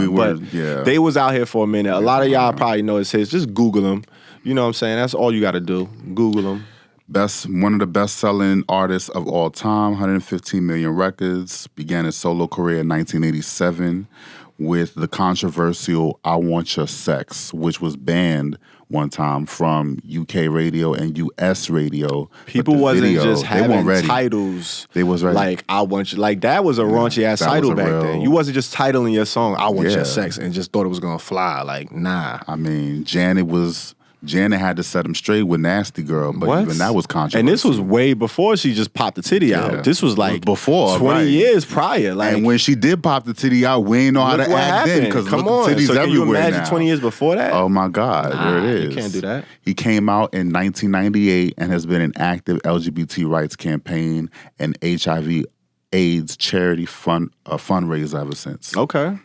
They was out here for a minute. A lot of y'all probably know his hits. Just Google them. You know what I'm saying? That's all you got to do. Google them. One of the best-selling artists of all time, 115 million records. Began his solo career in 1987 with the controversial I Want Your Sex, which was banned one time from UK radio and US radio. People wasn't just having titles. They was ready. Like, I want you. Like, that was a raunchy ass title back then. You wasn't just titling your song, I Want Your Sex, and just thought it was going to fly. Like, nah. I mean, Janet was Janet had to set him straight with Nasty Girl, but even that was controversial. And this was way before she just popped the titty out. This was like before 20 years prior. Like, and when she did pop the titty out, we ain't know how to act then because come on, titties so can you everywhere imagine now. 20 years before that? Oh my God, there it is. You can't do that. He came out in 1998 and has been an active LGBT rights campaign and HIV/AIDS charity fundraiser ever since. Okay.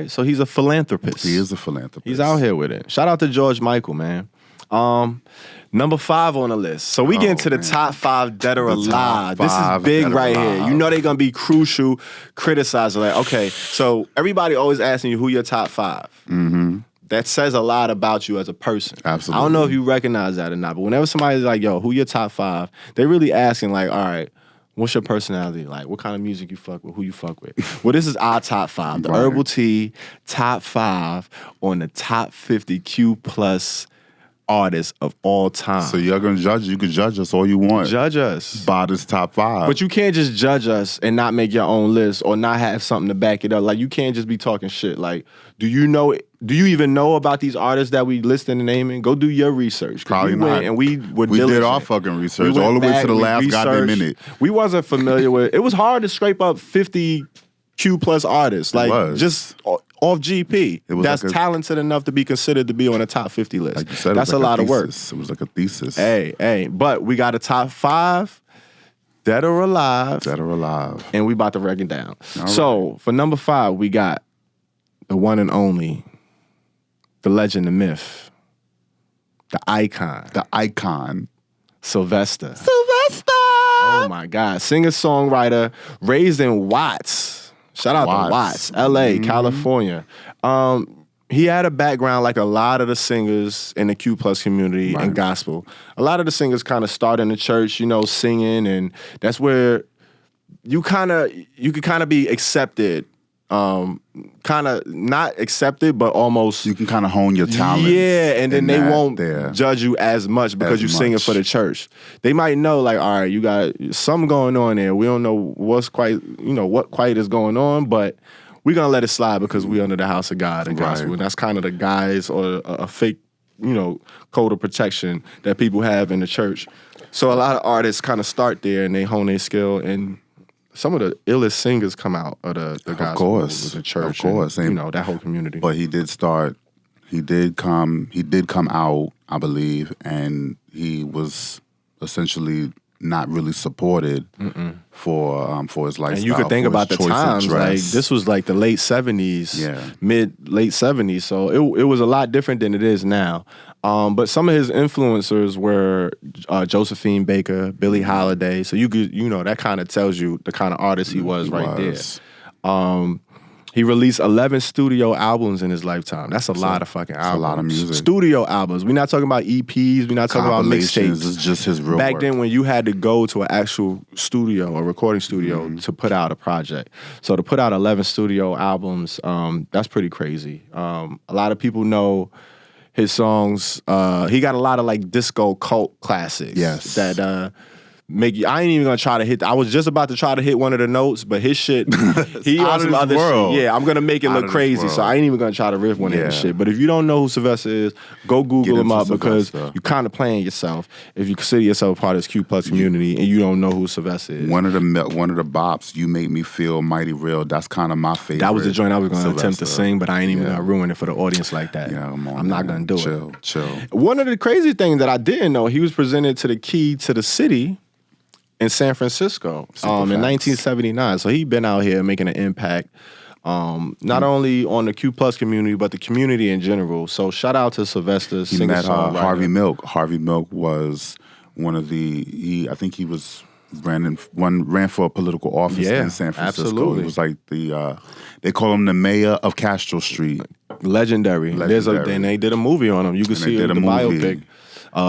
So he's a philanthropist. He is a philanthropist. He's out here with it. Shout out to George Michael, man. Number 5 on the list. So we get into the top 5 dead or alive. This is big right here. You know they're gonna be crucial, criticized. Like, okay, so everybody always asking you who your top 5. Mm-hmm. That says a lot about you as a person. Absolutely. I don't know if you recognize that or not, but whenever somebody's like, yo, who your top 5, they really asking like, all right, what's your personality like? What kind of music you fuck with? Who you fuck with? Well, this is our top 5. The Herbal Tea top 5 on the top 50 Q+ artists of all time. So you're gonna judge? You can judge us all you want. Judge us by this top 5. But you can't just judge us and not make your own list or not have something to back it up. Like, you can't just be talking shit. Like, do you even know about these artists that we listed and naming? Go do your research. Probably not. And we did our fucking research all the way to the last goddamn minute. We wasn't familiar with it. Was hard to scrape up 50 Q+ artists. Like, just off GP. That's like talented enough to be considered to be on a top 50 list. Like you said, that's like a lot of work. It was like a thesis. Hey. But we got a top 5, dead or alive. Dead or alive. And we about to wreck it down. So, for number 5, we got the one and only, the legend, the myth, the icon. The icon. Sylvester. Oh my God. Singer-songwriter, raised in Watts. Shout out to Watts, LA, California. He had a background like a lot of the singers in the Q+ community and gospel. A lot of the singers kind of start in the church, singing, and that's where you could kind of be accepted. Kind of not accepted, but almost you can kind of hone your talent. Yeah, and then they won't judge you as much because you're singing for the church. They might know, like, all right, you got something going on there. We don't know what quite is going on, but we're gonna let it slide because we under the house of God and gospel. And that's kind of the guise or a fake, code of protection that people have in the church. So a lot of artists kind of start there and they hone their skill, and some of the illest singers come out of the gospel, the church, of course, and, that whole community. But he did come out, I believe, and he was essentially not really supported for his lifestyle. And you could think about the times, like this was like the late 70s, late 70s, so it was a lot different than it is now. But some of his influencers were Josephine Baker, Billie Holiday. So you could, that kind of tells you the kind of artist he was there. He released 11 studio albums in his lifetime. That's a lot of fucking albums. That's a lot of music. Studio albums. We're not talking about EPs. We're not talking about mixtapes. It's just his real Back work. then when you had to go to an actual studio, a recording studio, to put out a project. So to put out 11 studio albums, that's pretty crazy. A lot of people know his songs. He got a lot of like disco cult classics. Yes. That make you. I ain't even gonna try to hit. I was just about to try to hit one of the notes, but his shit. He on some other shit. Yeah, I'm gonna make it look crazy, so I ain't even gonna try to riff one of his shit. But if you don't know who Sylvester is, go Google him up because you're kind of playing yourself if you consider yourself a part of this Q+ community and you don't know who Sylvester is. One of the bops, "You Make Me Feel Mighty Real." That's kind of my favorite. That was the joint I was gonna attempt to sing, but I ain't even gonna ruin it for the audience like that. Yeah, I'm not gonna do it. Chill. One of the crazy things that I didn't know, he was presented to the Key to the City in San Francisco in 1979. So he'd been out here making an impact, not only on the Q+ community, but the community in general. So shout out to Sylvester. He met Harvey Milk. Harvey Milk was one of I think he was ran for a political office in San Francisco. Absolutely. It was like they call him the mayor of Castro Street. Legendary. And they did a movie on him. You can see the biopic.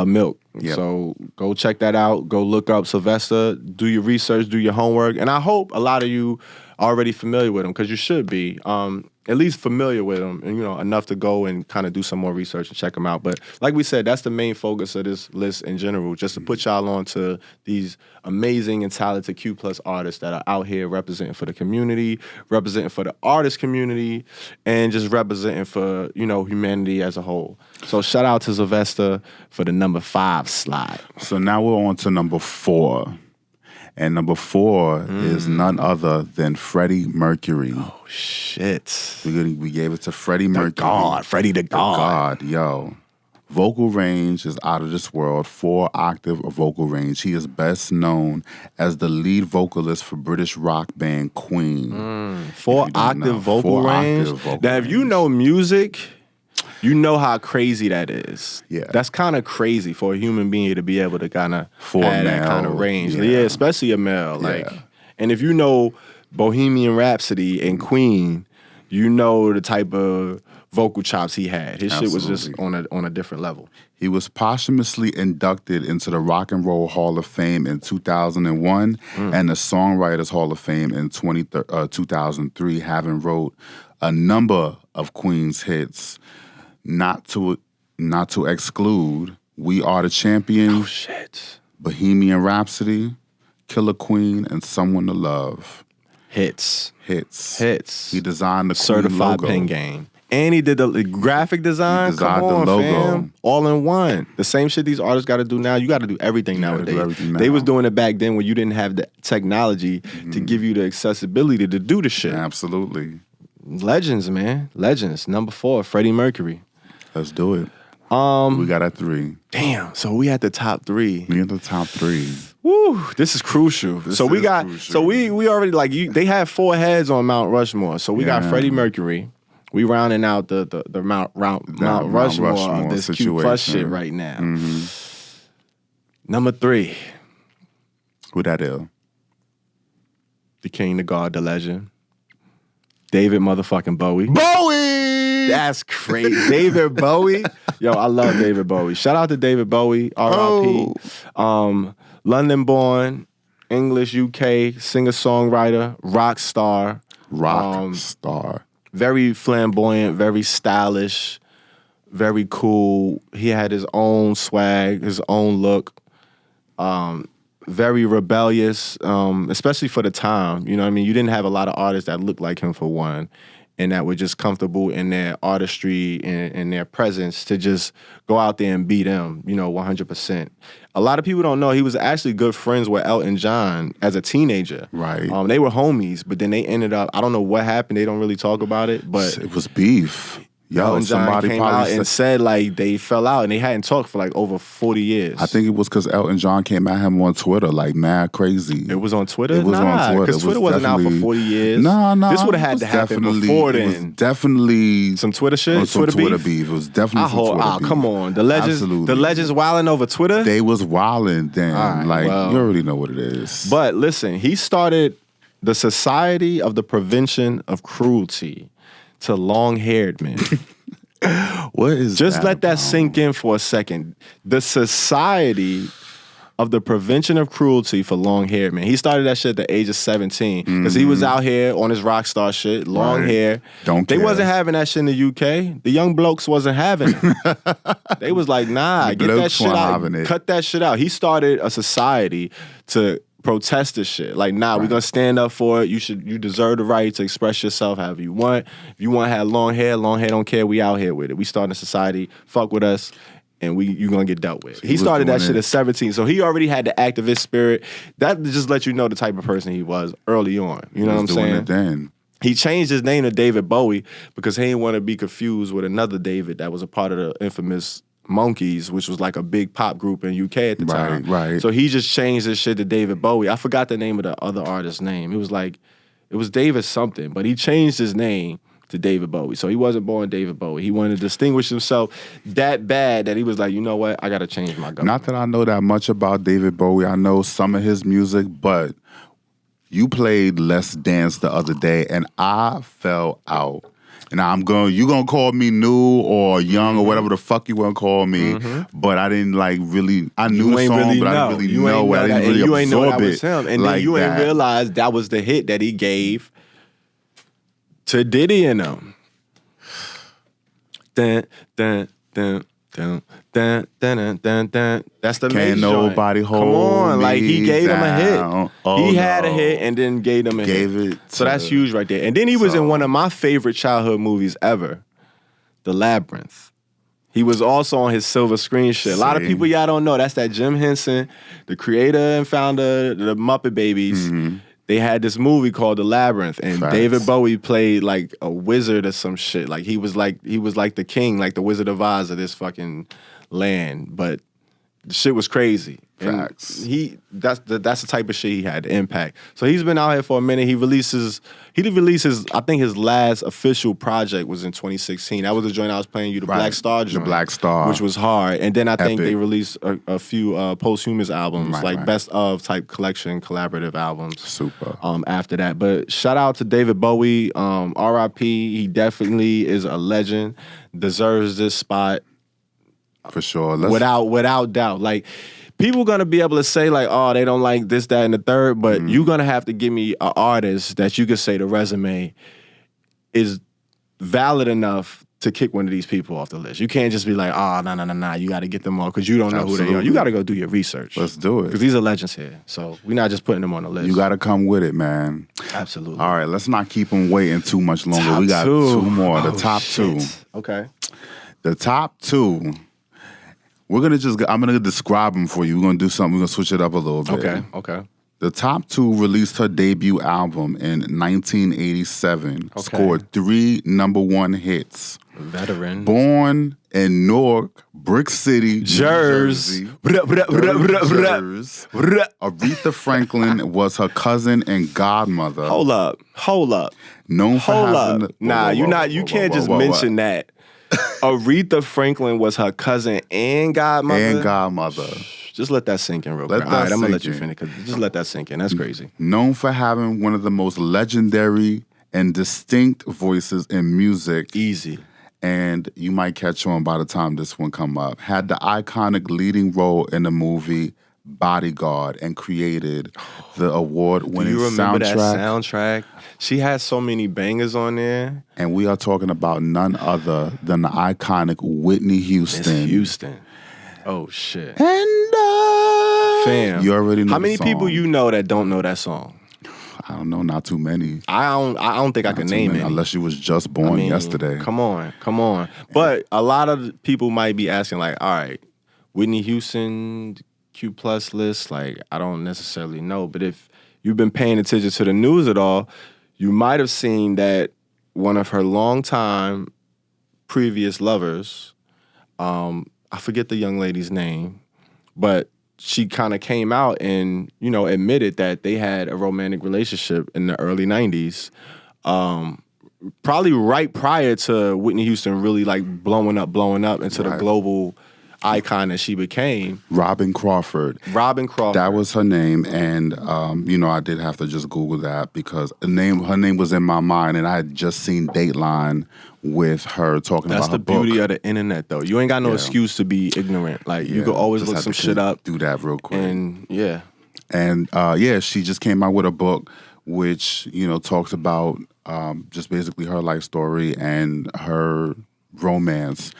Milk. Yep. So go check that out. Go look up Sylvester. Do your research. Do your homework. And I hope a lot of you are already familiar with him because you should be. at least familiar with them, and enough to go and kind of do some more research and check them out. But like we said, that's the main focus of this list in general, just to put y'all on to these amazing and talented Q+ artists that are out here representing for the community, representing for the artist community, and just representing for, humanity as a whole. So shout out to Sylvester for the number 5 slide. So now we're on to number 4. And number 4 is none other than Freddie Mercury. Oh, shit. We gave it to Freddie Mercury. God, Freddie the God. Yo. Vocal range is out of this world, 4-octave vocal range. He is best known as the lead vocalist for British rock band Queen. 4-octave vocal range? Now, if you know music, you know how crazy that is. Yeah. That's kind of crazy for a human being to be able to kind of have that kind of range. Yeah, especially a male. And if you know Bohemian Rhapsody and Queen, you know the type of vocal chops he had. His shit was just on a different level. He was posthumously inducted into the Rock and Roll Hall of Fame in 2001 and the Songwriters Hall of Fame in 2003, having wrote a number of Queen's hits. Not to exclude We Are the Champions, Bohemian Rhapsody, Killer Queen, and Someone to Love. Hits. He designed the certified Queen logo. pen game. And he did the graphic design. He designed the logo. Fam. All in one. The same shit these artists got to do now. You got to do everything nowadays. They was doing it back then when you didn't have the technology to give you the accessibility to do the shit. Absolutely. Legends, man. Legends. Number 4, Freddie Mercury. Let's do it. We got at 3. Damn. So we at the top 3. We at the top 3. Woo. This is crucial. We already they had 4 heads on Mount Rushmore. So we got Freddie Mercury. We rounding out the Mount Rushmore of this Q+ shit right now. Number 3. Who that is? The king, the god, the legend. David motherfucking Bowie. That's crazy. David Bowie. Yo, I love David Bowie. Shout out to David Bowie, R.I.P. London-born, English, UK, singer-songwriter, rock star. Very flamboyant, very stylish, very cool. He had his own swag, his own look. Very rebellious, especially for the time. You know what I mean? You didn't have a lot of artists that looked like him, for one, and that were just comfortable in their artistry and their presence to just go out there and be them, 100%. A lot of people don't know he was actually good friends with Elton John as a teenager. Right. They were homies, but then they ended up, I don't know what happened. They don't really talk about it, but it was beef. Elton John came out and said they fell out and they hadn't talked for over 40 years. I think it was because Elton John came at him on Twitter mad crazy. It was on Twitter? It was on Twitter. Because Twitter wasn't out for 40 years. No. This would have had to happen before then. It was definitely some Twitter shit? Some Twitter beef. It was definitely some Twitter beef. Come on. The legends wilding over Twitter? They was wilding then. You already know what it is. But listen, he started the Society of the Prevention of Cruelty to Long-Haired Men. What is Just let that sink in for a second. The Society of the Prevention of Cruelty for Long-Haired Men. He started that shit at the age of 17 because he was out here on his rock star shit, long hair. They wasn't having that shit in the UK. The young blokes wasn't having it. They was like, nah, get that shit out. Cut that shit out. He started a society to protest this shit. We're gonna stand up for it. You deserve the right to express yourself however you want. If you want to have long hair don't care. We out here with it. We starting a society. Fuck with us, and you gonna get dealt with. He started that shit at 17, so he already had the activist spirit. That just let you know the type of person he was early on. You know what I'm saying? Then. He changed his name to David Bowie because he didn't want to be confused with another David that was a part of the infamous Monkees, which was a big pop group in UK at the time. Right. So he just changed his shit to David Bowie. I forgot the name of the other artist's name. It was David something, but he changed his name to David Bowie. So he wasn't born David Bowie. He wanted to distinguish himself that bad that he was like, you know what? I got to change my government. Not that I know that much about David Bowie. I know some of his music, but you played Let's Dance the other day, and I fell out. And you gonna call me new or young or whatever the fuck you wanna call me, but I didn't really. I knew the song, but I didn't really know it. I didn't really absorb it. And then you ain't realize that was the hit that he gave to Diddy and them. Dun, dun, dun. Dun, dun, dun, dun, dun, dun. That's the Can't nobody joint. hold Come on, me like he gave down. them a hit. He had a hit and then gave them a hit. So that's huge right there. And then he was in one of my favorite childhood movies ever, The Labyrinth. He was also on his silver screen shit. A lot of people y'all don't know. That's that Jim Henson, the creator and founder of the Muppet Babies. Mm-hmm. They had this movie called The Labyrinth, and David Bowie played like a wizard or some shit. Like he was like the king, like the Wizard of Oz of this fucking land. But the shit was crazy. Facts. And that's the type of shit he had, the impact. So he's been out here for a minute. He did release his, I think his last official project was in 2016. That was the joint I was playing you, the Black Star joint. The Black Star. Which was hard. And then I think they released a few posthumous albums, best of type collection, collaborative albums. Super. After that. But shout out to David Bowie, R.I.P. He definitely is a legend, deserves this spot. For sure. Without doubt. Like, people gonna be able to say like, oh, they don't like this, that, and the third, but you're gonna have to give me an artist that you could say the resume is valid enough to kick one of these people off the list. You can't just be like, oh, nah, you gotta get them all because you don't know who they are. You gotta go do your research. Let's do it. Because these are legends here. So we're not just putting them on the list. You gotta come with it, man. Absolutely. All right, let's not keep them waiting too much longer. We got two more. The top two. Okay. The top two. I'm gonna describe them for you. We're gonna do something. We're gonna switch it up a little bit. Okay. The top two released her debut album in 1987. Okay. Scored 3 #1 hits. Veteran. Born in Newark, Brick City, Jersey. Aretha Franklin was her cousin and godmother. Hold up. Known for having you can't just mention that. Aretha Franklin was her cousin and godmother? Just let that sink in real quick. All right, I'm going to let you finish. Just let that sink in. That's crazy. Known for having one of the most legendary and distinct voices in music. Easy. And you might catch on by the time this one come up. Had the iconic leading role in the movie Bodyguard and created the award-winning soundtrack. Do you remember that soundtrack? She has so many bangers on there. And we are talking about none other than the iconic Whitney Houston. It's Houston. Oh, shit. And fam, you already know how many the song. people you know that don't know that song? I don't know, not too many. I don't think I can name it. Unless you was just born yesterday. Come on. But a lot of people might be asking like, all right, Whitney Houston, Q+ list, like I don't necessarily know. But if you've been paying attention to the news at all, you might have seen that one of her longtime previous lovers, I forget the young lady's name, but she kind of came out and, admitted that they had a romantic relationship in the early 90s, probably right prior to Whitney Houston really like blowing up into the global icon that she became. Robin Crawford. That was her name, and I did have to just Google that because her name was in my mind, and I had just seen Dateline with her talking about her book. That's the beauty of the internet, though. You ain't got no excuse to be ignorant. Like you could always look some shit up. Do that real quick. And she just came out with a book which talks about just basically her life story and her romance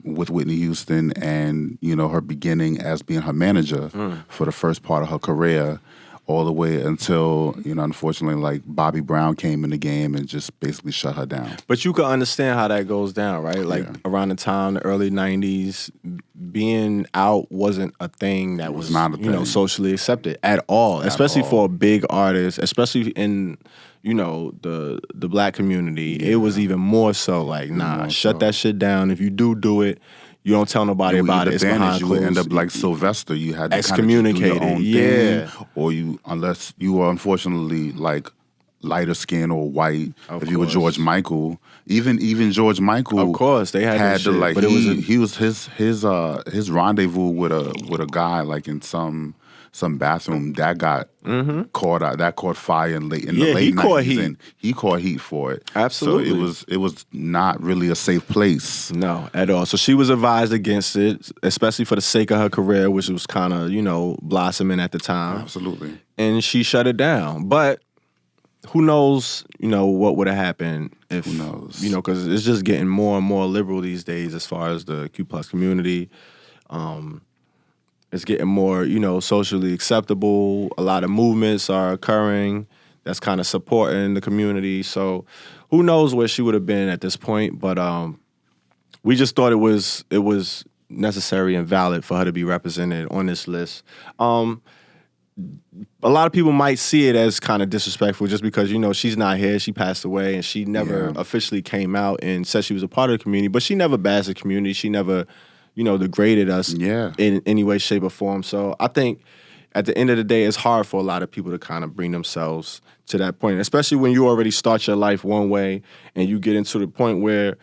with Whitney Houston and, her beginning as being her manager for the first part of her career all the way until, unfortunately, like Bobby Brown came in the game and just basically shut her down. But you can understand how that goes down, right? Like around the time, the early 90s, being out wasn't a thing that was not a thing. Socially accepted at all, especially for a big artist, especially in the black community. It was even more so like, shut that shit down. If you do it, you don't tell nobody about it. It's behind you closed. would end up like Sylvester. You had to excommunicated. Kind of do your own thing, or unless you were unfortunately like lighter skin or white. If you were George Michael, even George Michael, of course they had to like. But he was his rendezvous with a guy like in some bathroom that got caught fire in the late 90s, and he caught heat for it. Absolutely. So it was not really a safe place. No, at all. So she was advised against it, especially for the sake of her career, which was kind of blossoming at the time. Absolutely. And she shut it down. But who knows, what would have happened if, who knows? Because it's just getting more and more liberal these days as far as the Q+ community. It's getting more, socially acceptable. A lot of movements are occurring that's kind of supporting the community. So who knows where she would have been at this point. But we just thought it was necessary and valid for her to be represented on this list. A lot of people might see it as kind of disrespectful just because, she's not here. She passed away and she never officially came out and said she was a part of the community, but she never bashed the community. She never, degraded us in any way, shape, or form. So I think at the end of the day, it's hard for a lot of people to kind of bring themselves to that point, especially when you already start your life one way and you get into the point where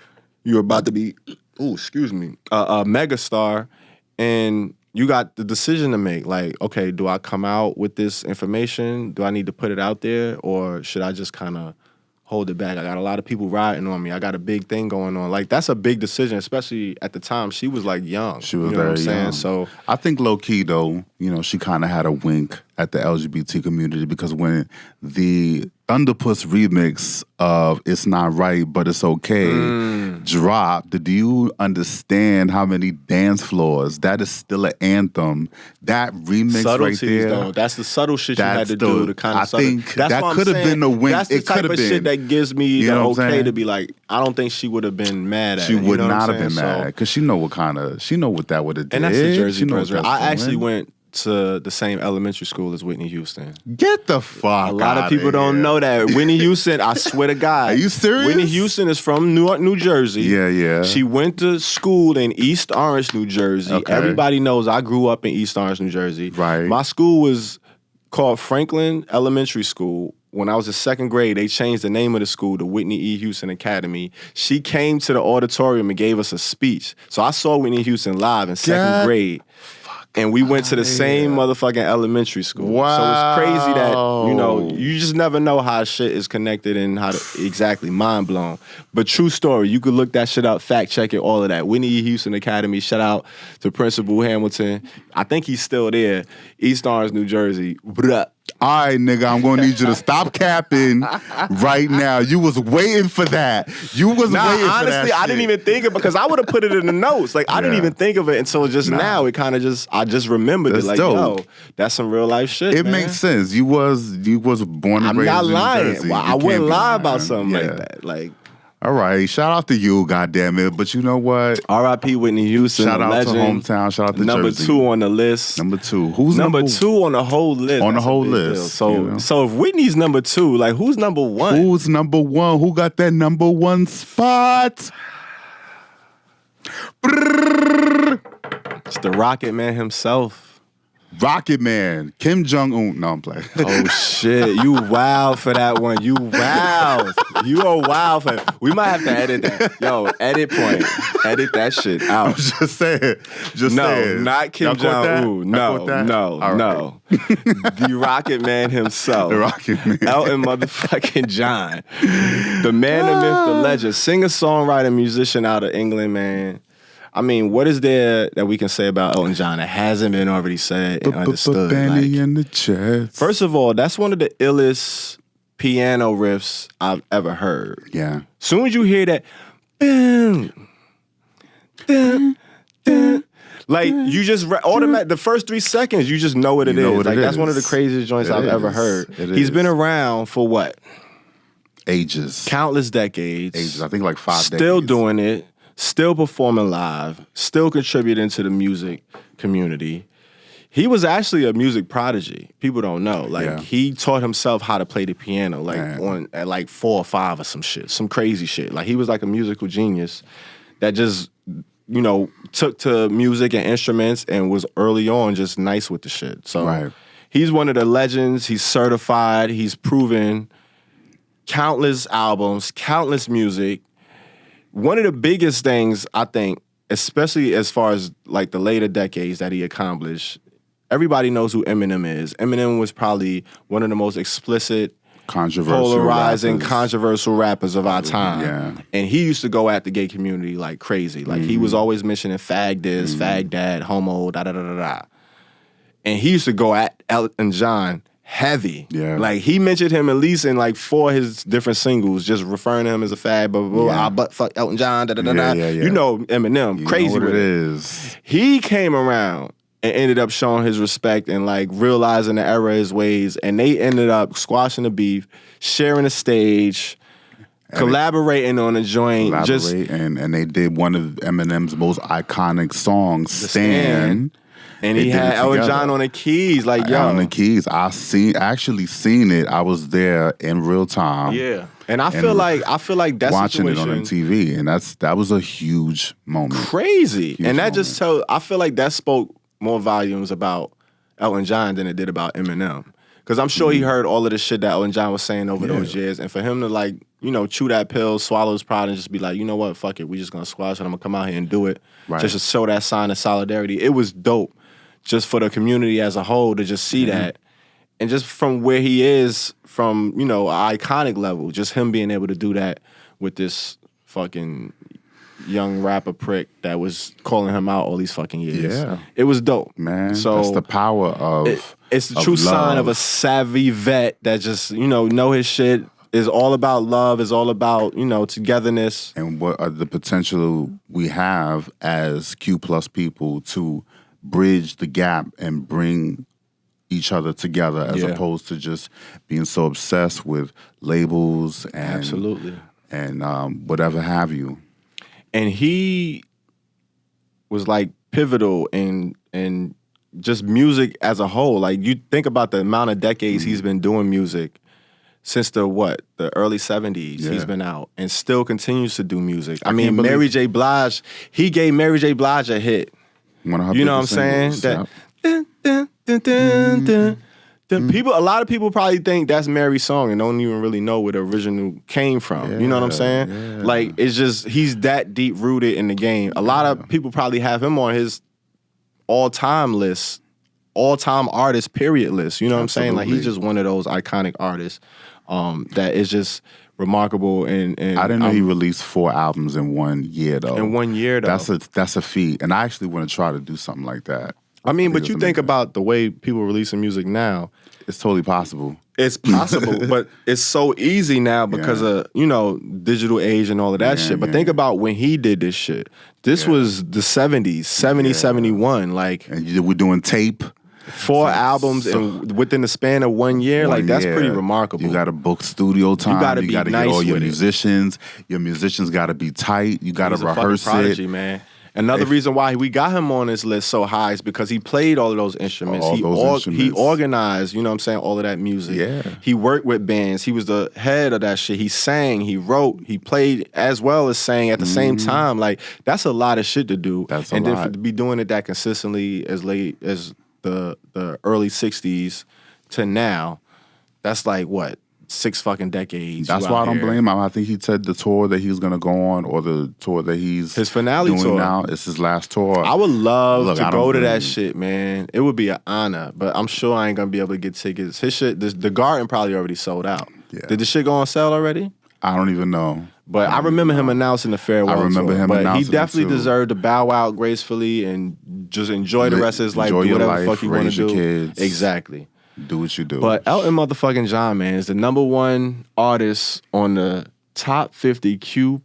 you're about to be, a megastar, and you got the decision to make. Like, okay, do I come out with this information? Do I need to put it out there? Or should I just kind of hold it back? I got a lot of people riding on me. I got a big thing going on. Like, that's a big decision, especially at the time. She was, like, young. She was very young. So I think low-key, though, she kind of had a wink at the LGBT community because when the Thunderpuss remix of It's Not Right, But It's Okay dropped, do you understand how many dance floors? That is still an anthem. That remix right there. Though. That's the subtle shit you had to do to kind of I think that could have been a wink. That's the type of shit that gives me the okay to be like, I don't think she would have been mad at it. She would not have been mad because she know what that would have did. And that's the Jersey president. I actually went to the same elementary school as Whitney Houston. Get the fuck A lot of people don't know that. Whitney Houston, I swear to God. Are you serious? Whitney Houston is from Newark, New Jersey. Yeah. She went to school in East Orange, New Jersey. Okay. Everybody knows I grew up in East Orange, New Jersey. Right. My school was called Franklin Elementary School. When I was in second grade, they changed the name of the school to Whitney E. Houston Academy. She came to the auditorium and gave us a speech. So I saw Whitney Houston live in second grade. And we went to the same motherfucking elementary school. Wow. So it's crazy that, you just never know how shit is connected and how to, exactly, mind blown. But true story, you could look that shit up, fact check it, all of that. Whitney E. Houston Academy, shout out to Principal Hamilton. I think he's still there. East Orange, New Jersey. Blah. All right, nigga, I'm going to need you to stop capping right now. You was waiting for that. Waiting for that honestly, I didn't even think of it because I would have put it in the notes. Like, I didn't even think of it until just now. It kind of I just remembered it. Like, dope. That's some real life shit, It makes sense. You was born and raised in New Jersey. I'm not lying. Well, I wouldn't lie about something like that. Like, all right, shout out to you, goddammit. But you know what? R.I.P. Whitney Houston. Shout out legend. to hometown. Shout out to number Jersey. 2 on the list. Number 2. Who's number 2 on the whole list? On the whole list. So if Whitney's number 2, like who's number 1? Who's number 1? Who got that number 1 spot? It's the Rocket Man himself. Rocket Man, Kim Jong-un. No, I'm playing. Oh, shit. You wild for that one. You wild. You are wild for that. We might have to edit that. Yo, edit point. Edit that shit out. I'm just saying. No, not Kim Jong-un. No. The Rocket Man himself. The Rocket Man. Elton motherfucking John. The man, the myth, the legend. Singer-songwriter, musician out of England, man. I mean, what is there that we can say about Elton John that hasn't been already said and understood? Benny in the chest. First of all, that's one of the illest piano riffs I've ever heard. Yeah. Soon as you hear that, boom, dun, dun, like you just automatic. The first 3 seconds, you just know what it is. Like that's one of the craziest joints I've ever heard. He's been around for what? Ages. Countless decades. Ages. I think like 5 decades. Still doing it. Still performing live, still contributing to the music community. He was actually a music prodigy. People don't know. Like he taught himself how to play the piano, like at like 4 or 5 or some shit, some crazy shit. Like he was like a musical genius that just, took to music and instruments and was early on just nice with the shit. So he's one of the legends. He's certified. He's proven countless albums, countless music. One of the biggest things, I think, especially as far as like the later decades that he accomplished, everybody knows who Eminem is. Eminem was probably one of the most explicit, polarizing, controversial rappers of our time. Yeah. And he used to go at the gay community like crazy. Like he was always mentioning fag this, fag that, homo, da-da-da-da-da. And he used to go at Elton John heavy. Yeah. Like, he mentioned him at least in like 4 of his different singles, just referring to him as a fag, blah, blah, blah. Yeah. I butt fuck Elton John, da, da, da, da. You know Eminem, crazy know what with it it. is. He came around and ended up showing his respect and like realizing the error of his ways, and they ended up squashing the beef, sharing the stage, collaborating on a joint. And they did one of Eminem's most iconic songs, Stan. And he had Elton John on the keys, like, yo. On the keys. Actually seen it. I was there in real time. Yeah. And I feel like that watching situation, it on MTV, and that was a huge moment. Crazy. Huge and that moment. I feel like that spoke more volumes about Elton John than it did about Eminem. Because I'm sure he heard all of the shit that Elton John was saying over those years. And for him to, like, you know, chew that pill, swallow his pride, and just be like, you know what, fuck it. We just going to squash it. I'm going to come out here and do it. Right. Just to show that sign of solidarity. It was dope just for the community as a whole to just see that. And just from where he is, from, you know, an iconic level, just him being able to do that with this fucking young rapper prick that was calling him out all these fucking years. Yeah. It was dope. Man, so that's the power of it's the true sign of a savvy vet that just, you know his shit, is all about love, is all about, you know, togetherness. And what are the potential we have as Q+ people to bridge the gap and bring each other together as opposed to just being so obsessed with labels and whatever have you. And he was like pivotal in just music as a whole. Like, you think about the amount of decades he's been doing music since the early 70s. He's been out and still continues to do music. I mean, Mary J. Blige, he gave Mary J. Blige a hit. You know what I'm saying? That a lot of people probably think that's Mary's song and don't even really know where the original came from. You know what I'm saying? Yeah. Like, it's just, he's that deep rooted in the game. A lot of people probably have him on his all-time list, all-time artist period list. You know what I'm saying? Like, he's just one of those iconic artists that is just remarkable. And I didn't know he released 4 albums in 1 year, though. That's a feat. And I actually want to try to do something like that. I mean, but you think about the way people releasing music now. It's totally possible. It's possible, but it's so easy now because of, you know, digital age and all of that shit. But think about when he did this shit. This was the 70s, 71. Like, and we're doing tape. 4 albums and within the span of 1 year, like, that's pretty remarkable. You got to book studio time. You got to get nice all your musicians. Your musicians got to be tight. You got to rehearse prodigy, man. Another reason why we got him on this list so high is because he played all of those instruments. He organized, you know what I'm saying, all of that music. Yeah. He worked with bands. He was the head of that shit. He sang, he wrote, he played as well as sang at the same time. Like, that's a lot of shit to do. And then to be doing it that consistently as late as the early 60s to now, that's like, what, 6 fucking decades. That's why I don't blame him. I think he said the tour that he was going to go on, or the tour that he's his finale doing tour now, it's his last tour. I would love to go to that shit, man. It would be an honor, but I'm sure I ain't going to be able to get tickets. His shit, the Garden probably already sold out. Yeah. Did the shit go on sale already? I don't even know. But I remember him announcing the farewell tour. I remember him announcing it. But he definitely deserved to bow out gracefully and just enjoy the rest of his life. Do whatever the fuck you want to do. Kids. Exactly. Do what you do. But Elton motherfucking John, man, is the #1 artist on the top 50 Q+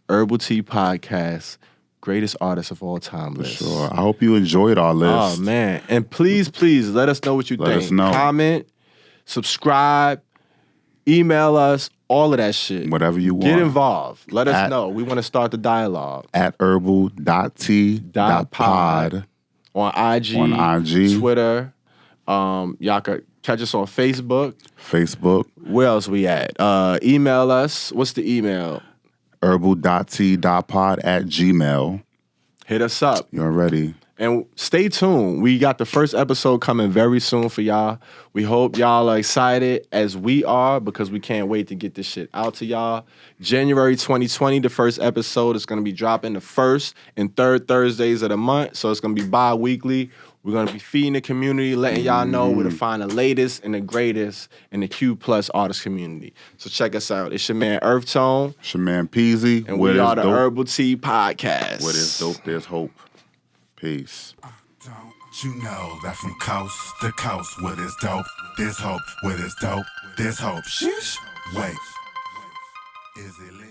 Herbal Tea Podcast greatest artist of all time list. For sure. I hope you enjoyed our list. Oh, man. And please let us know what you think. Let us know. Comment, subscribe, email us, all of that shit. Whatever you want. Get involved. Let us know. We want to start the dialogue. At herbal.tea.pod. On IG. Twitter. Y'all could catch us on Facebook. Where else we at? Email us. What's the email? herbal.tea.pod@gmail. Hit us up. You're ready. And stay tuned. We got the first episode coming very soon for y'all. We hope y'all are excited as we are, because we can't wait to get this shit out to y'all. January 2020, the first episode is going to be dropping the first and third Thursdays of the month. So it's going to be bi-weekly. We're going to be feeding the community, letting y'all know where to find the latest and the greatest in the Q+ artist community. So check us out. It's your man EarthTone. It's your man Peasy. And we are the Herbal Tea Podcast. Where there's dope, there's hope. Peace. You know that from coast to coast, where there's dope, there's hope. Where there's dope, there's hope. Sheesh. Wait, is it lit?